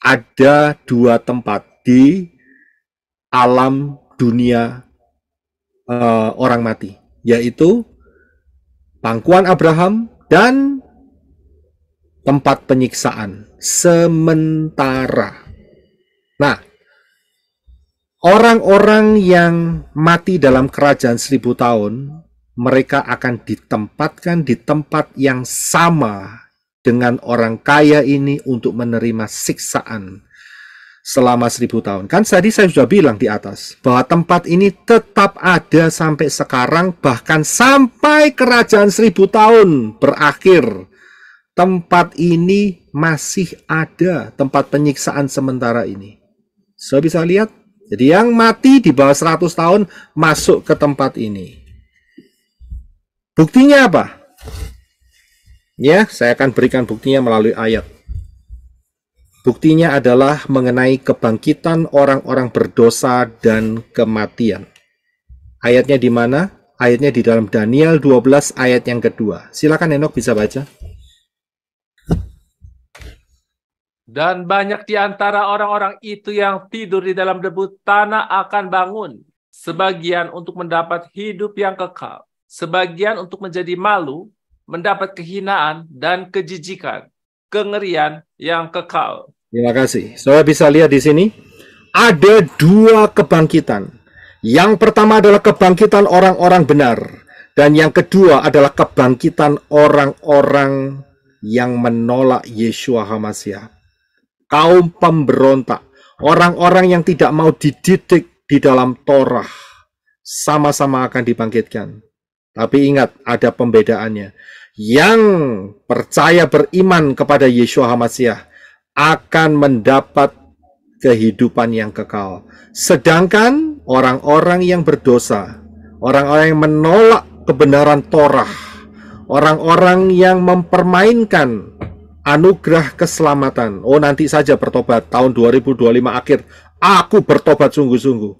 Ada 2 tempat di alam dunia orang mati, yaitu pangkuan Abraham dan tempat penyiksaan sementara. Nah, orang-orang yang mati dalam kerajaan 1000 tahun, mereka akan ditempatkan di tempat yang sama dengan orang kaya ini untuk menerima siksaan selama 1000 tahun. Kan tadi saya sudah bilang di atas bahwa tempat ini tetap ada sampai sekarang, bahkan sampai kerajaan 1000 tahun berakhir. Tempat ini masih ada, tempat penyiksaan sementara ini. Saya bisa lihat. Jadi yang mati di bawah 100 tahun masuk ke tempat ini. Buktinya apa? Ya, saya akan berikan buktinya melalui ayat. Buktinya adalah mengenai kebangkitan orang-orang berdosa dan kematian. Ayatnya di mana? Ayatnya di dalam Daniel 12 ayat yang kedua. Silakan Enoch bisa baca. Dan banyak di antara orang-orang itu yang tidur di dalam debu tanah akan bangun. Sebagian untuk mendapat hidup yang kekal. Sebagian untuk menjadi malu, mendapat kehinaan dan kejijikan. Kengerian yang kekal. Terima kasih. Saudara bisa lihat di sini. Ada 2 kebangkitan. Yang pertama adalah kebangkitan orang-orang benar. Dan yang kedua adalah kebangkitan orang-orang yang menolak Yeshua HaMashiach. Kaum pemberontak, orang-orang yang tidak mau dididik di dalam Torah, sama-sama akan dibangkitkan. Tapi ingat, ada pembedaannya. Yang percaya beriman kepada Yeshua HaMashiach akan mendapat kehidupan yang kekal. Sedangkan orang-orang yang berdosa, orang-orang yang menolak kebenaran Torah, orang-orang yang mempermainkan anugerah keselamatan. Oh, nanti saja bertobat. Tahun 2025 akhir, aku bertobat sungguh-sungguh.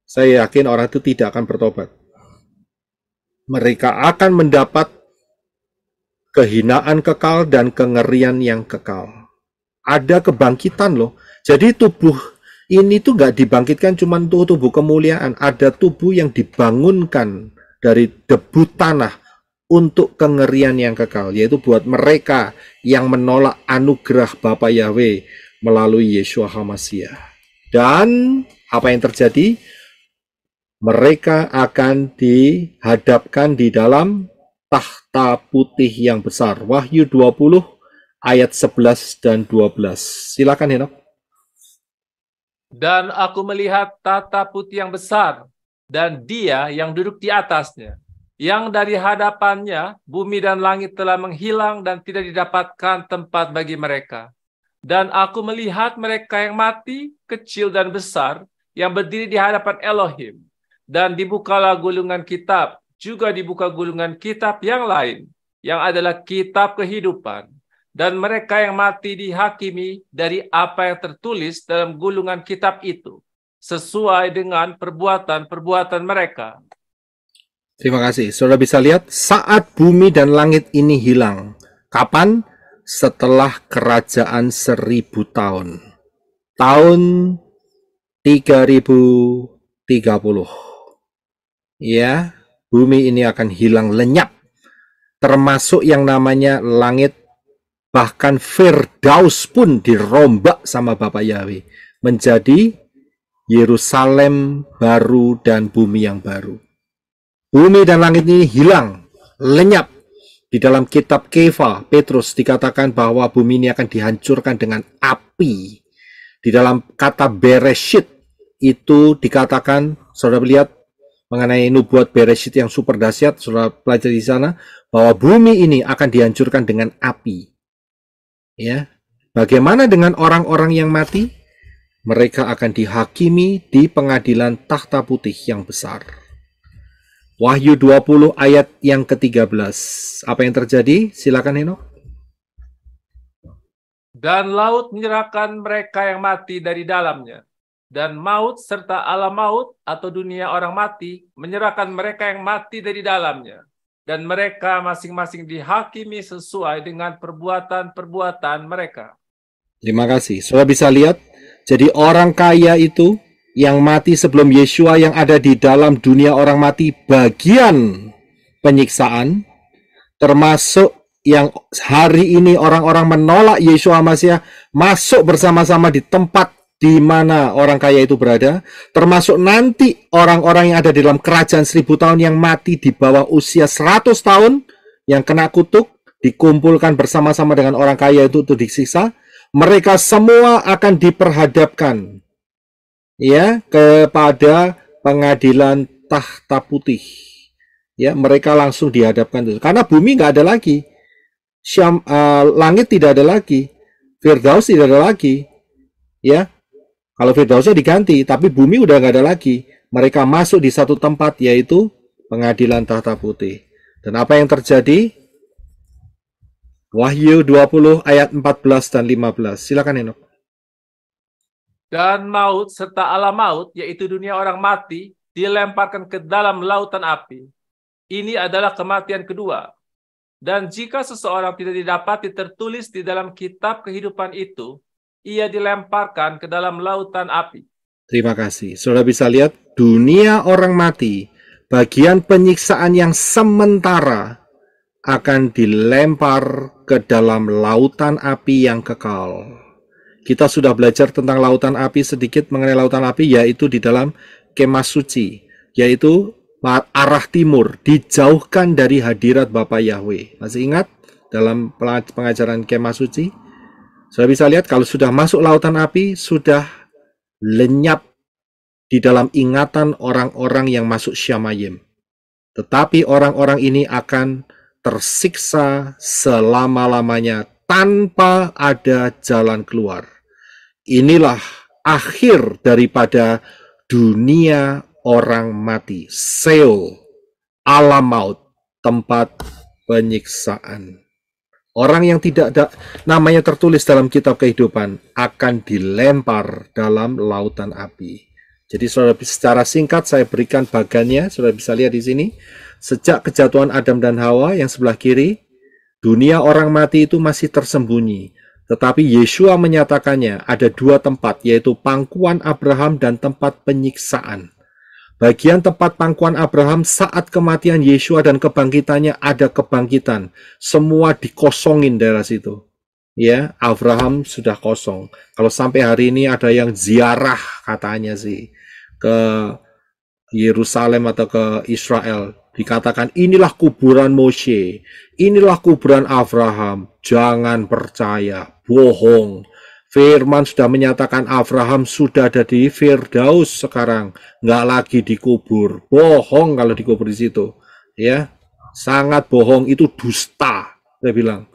Saya yakin orang itu tidak akan bertobat. Mereka akan mendapat kehinaan kekal, dan kengerian yang kekal. Ada kebangkitan loh. Jadi tubuh ini tuh nggak dibangkitkan cuma untuk tubuh kemuliaan. Ada tubuh yang dibangunkan dari debu tanah untuk kengerian yang kekal. Yaitu buat mereka yang menolak anugerah Bapa Yahweh melalui Yeshua HaMashiach. Dan apa yang terjadi? Mereka akan dihadapkan di dalam tahta putih yang besar. Wahyu 20 ayat 11 dan 12. Silakan Henok. Dan aku melihat tahta putih yang besar, dan Dia yang duduk di atasnya, yang dari hadapannya bumi dan langit telah menghilang dan tidak didapatkan tempat bagi mereka. Dan aku melihat mereka yang mati, kecil dan besar, yang berdiri di hadapan Elohim. Dan dibukalah gulungan kitab, juga dibuka gulungan kitab yang lain, yang adalah kitab kehidupan. Dan mereka yang mati dihakimi dari apa yang tertulis dalam gulungan kitab itu, sesuai dengan perbuatan-perbuatan mereka. Terima kasih. Saudara bisa lihat, saat bumi dan langit ini hilang. Kapan? Setelah kerajaan 1000 tahun. Tahun 3030. Ya, bumi ini akan hilang lenyap. Termasuk yang namanya langit, bahkan Firdaus pun dirombak sama Bapak Yahweh menjadi Yerusalem baru dan bumi yang baru. Bumi dan langit ini hilang, lenyap. Di dalam kitab Kefa, Petrus dikatakan bahwa bumi ini akan dihancurkan dengan api. Di dalam kata Bereshit itu dikatakan, saudara lihat mengenai nubuat Bereshit yang super dahsyat, saudara pelajari di sana, bahwa bumi ini akan dihancurkan dengan api. Ya, bagaimana dengan orang-orang yang mati? Mereka akan dihakimi di pengadilan tahta putih yang besar. Wahyu 20 ayat yang ke-13. Apa yang terjadi? Silakan Henok. Dan laut menyerahkan mereka yang mati dari dalamnya. Dan maut serta alam maut atau dunia orang mati menyerahkan mereka yang mati dari dalamnya. Dan mereka masing-masing dihakimi sesuai dengan perbuatan-perbuatan mereka. Terima kasih. Saudara bisa lihat, jadi orang kaya itu yang mati sebelum Yeshua yang ada di dalam dunia orang mati bagian penyiksaan, termasuk yang hari ini orang-orang menolak Yeshua HaMashiach masuk bersama-sama di tempat di mana orang kaya itu berada, termasuk nanti orang-orang yang ada di dalam kerajaan 1000 tahun yang mati di bawah usia 100 tahun, yang kena kutuk, dikumpulkan bersama-sama dengan orang kaya itu untuk disiksa. Mereka semua akan diperhadapkan ya kepada pengadilan tahta putih. Ya, mereka langsung dihadapkan itu. Karena bumi nggak ada lagi. Langit tidak ada lagi. Firdaus tidak ada lagi. Ya. Kalau Firdausnya diganti, tapi bumi udah nggak ada lagi. Mereka masuk di satu tempat, yaitu pengadilan tahta putih. Dan apa yang terjadi? Wahyu 20 ayat 14 dan 15. Silakan Henok. Dan maut serta alam maut, yaitu dunia orang mati, dilemparkan ke dalam lautan api. Ini adalah kematian kedua. Dan jika seseorang tidak didapati tertulis di dalam kitab kehidupan itu, ia dilemparkan ke dalam lautan api. Terima kasih. Saudara bisa lihat, dunia orang mati, bagian penyiksaan yang sementara akan dilempar ke dalam lautan api yang kekal. Kita sudah belajar tentang lautan api sedikit mengenai lautan api, yaitu di dalam kemah suci, yaitu arah timur, dijauhkan dari hadirat Bapa Yahweh. Masih ingat dalam pengajaran kemah suci? Sudah bisa lihat kalau sudah masuk lautan api, sudah lenyap di dalam ingatan orang-orang yang masuk Syamayim. Tetapi orang-orang ini akan tersiksa selama-lamanya tanpa ada jalan keluar. Inilah akhir daripada dunia orang mati. Sheol, alam maut, tempat penyiksaan. Orang yang tidak ada namanya tertulis dalam kitab kehidupan akan dilempar dalam lautan api. Jadi saudara, secara singkat saya berikan bagannya, saudara bisa lihat di sini. Sejak kejatuhan Adam dan Hawa yang sebelah kiri, Dunia orang mati itu masih tersembunyi. Tetapi Yeshua menyatakannya ada dua tempat, yaitu pangkuan Abraham dan tempat penyiksaan. Bagian tempat pangkuan Abraham saat kematian Yeshua dan kebangkitannya ada kebangkitan. Semua dikosongin daerah situ. Ya, Abraham sudah kosong. Kalau sampai hari ini ada yang ziarah katanya sih ke Yerusalem atau ke Israel, dikatakan inilah kuburan Moshe, inilah kuburan Abraham. Jangan percaya, bohong. Firman sudah menyatakan Abraham sudah ada di Firdaus sekarang, nggak lagi dikubur. Bohong kalau dikubur di situ, ya, sangat bohong, itu dusta, saya bilang,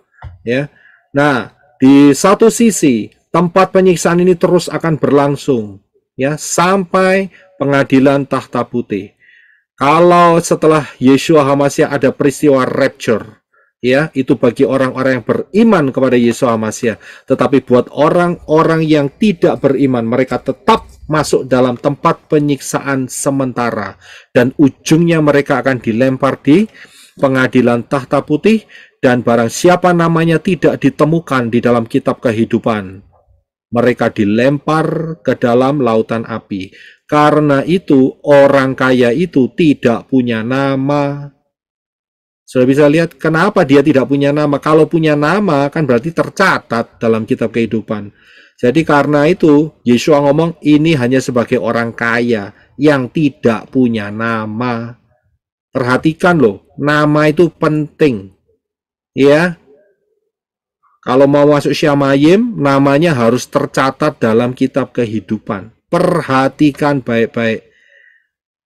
ya. Nah, di satu sisi tempat penyiksaan ini terus akan berlangsung, ya, sampai pengadilan tahta putih. Kalau setelah Yeshua HaMashiach ada peristiwa rapture, ya, itu bagi orang-orang yang beriman kepada Yeshua HaMashiach. Tetapi buat orang-orang yang tidak beriman, mereka tetap masuk dalam tempat penyiksaan sementara. Dan ujungnya mereka akan dilempar di pengadilan tahta putih. Dan barang siapa namanya tidak ditemukan di dalam kitab kehidupan, mereka dilempar ke dalam lautan api. Karena itu orang kaya itu tidak punya nama. Sudah bisa lihat kenapa dia tidak punya nama. Kalau punya nama kan berarti tercatat dalam kitab kehidupan. Jadi karena itu Yeshua ngomong ini hanya sebagai orang kaya yang tidak punya nama. Perhatikan loh, nama itu penting. Ya. Kalau mau masuk Syamayim, namanya harus tercatat dalam kitab kehidupan. Perhatikan baik-baik.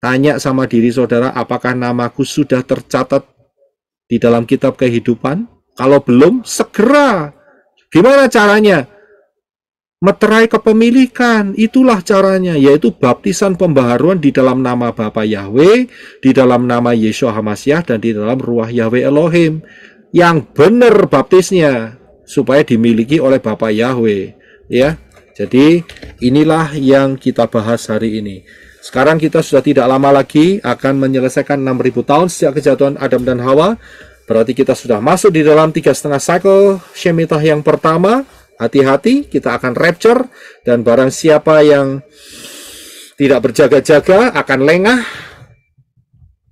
Tanya sama diri saudara, apakah namaku sudah tercatat di dalam kitab kehidupan? Kalau belum, segera. Gimana caranya? Meterai kepemilikan, itulah caranya, yaitu baptisan pembaharuan di dalam nama Bapa Yahweh, di dalam nama Yeshua HaMashiach, dan di dalam Ruach Yahweh Elohim. Yang benar baptisnya, supaya dimiliki oleh Bapa Yahweh. Ya, jadi inilah yang kita bahas hari ini. Sekarang kita sudah tidak lama lagi akan menyelesaikan 6.000 tahun sejak kejatuhan Adam dan Hawa. Berarti kita sudah masuk di dalam 3,5 cycle Shemitah yang pertama. Hati-hati, kita akan rapture. Dan barang siapa yang tidak berjaga-jaga akan lengah.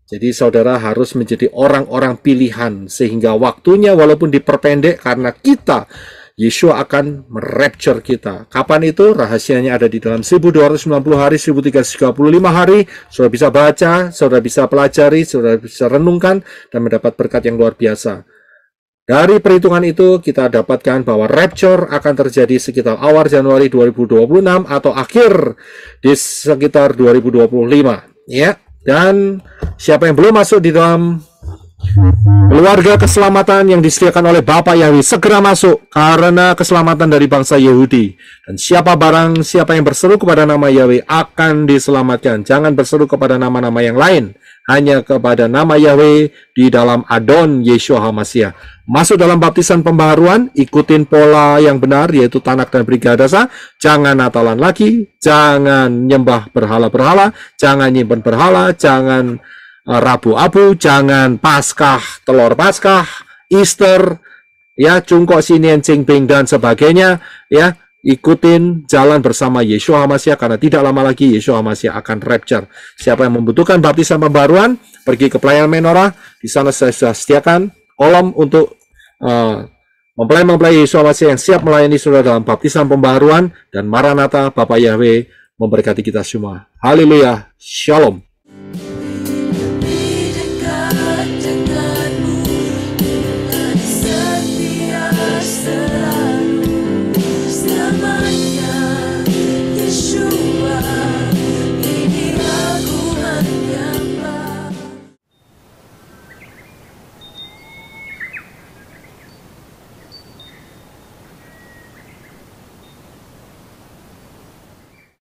Jadi saudara harus menjadi orang-orang pilihan. Sehingga waktunya walaupun diperpendek karena kita, Yeshua akan merapture kita. Kapan itu? Rahasianya ada di dalam 1290 hari, 1335 hari. Saudara bisa baca, saudara bisa pelajari, saudara bisa renungkan, dan mendapat berkat yang luar biasa. Dari perhitungan itu, kita dapatkan bahwa rapture akan terjadi sekitar awal Januari 2026 atau akhir di sekitar 2025. Ya, dan siapa yang belum masuk di dalam keluarga keselamatan yang disediakan oleh Bapa Yahweh, segera masuk karena keselamatan dari bangsa Yahudi. Dan siapa yang berseru kepada nama Yahweh akan diselamatkan. Jangan berseru kepada nama-nama yang lain, hanya kepada nama Yahweh di dalam Adon Yeshua HaMashiach. Masuk dalam baptisan pembaharuan, ikutin pola yang benar, yaitu tanak dan brigadasa. Jangan Natalan lagi, jangan nyembah berhala-berhala, jangan nyimpen berhala, jangan Rabu-abu, jangan Paskah, telur Paskah, Easter, ya, cungkok sinian cingbing dan sebagainya, ya. Ikutin jalan bersama Yeshua HaMashiach karena tidak lama lagi Yeshua HaMashiach akan rapture. Siapa yang membutuhkan baptisan pembaharuan, pergi ke pelayanan menorah. Di sana saya sudah sediakan kolom untuk mempelai-mempelai Yeshua HaMashiach yang siap melayani saudara dalam baptisan pembaharuan. Dan Maranatha, Bapa Yahweh memberkati kita semua. Haleluya, Shalom.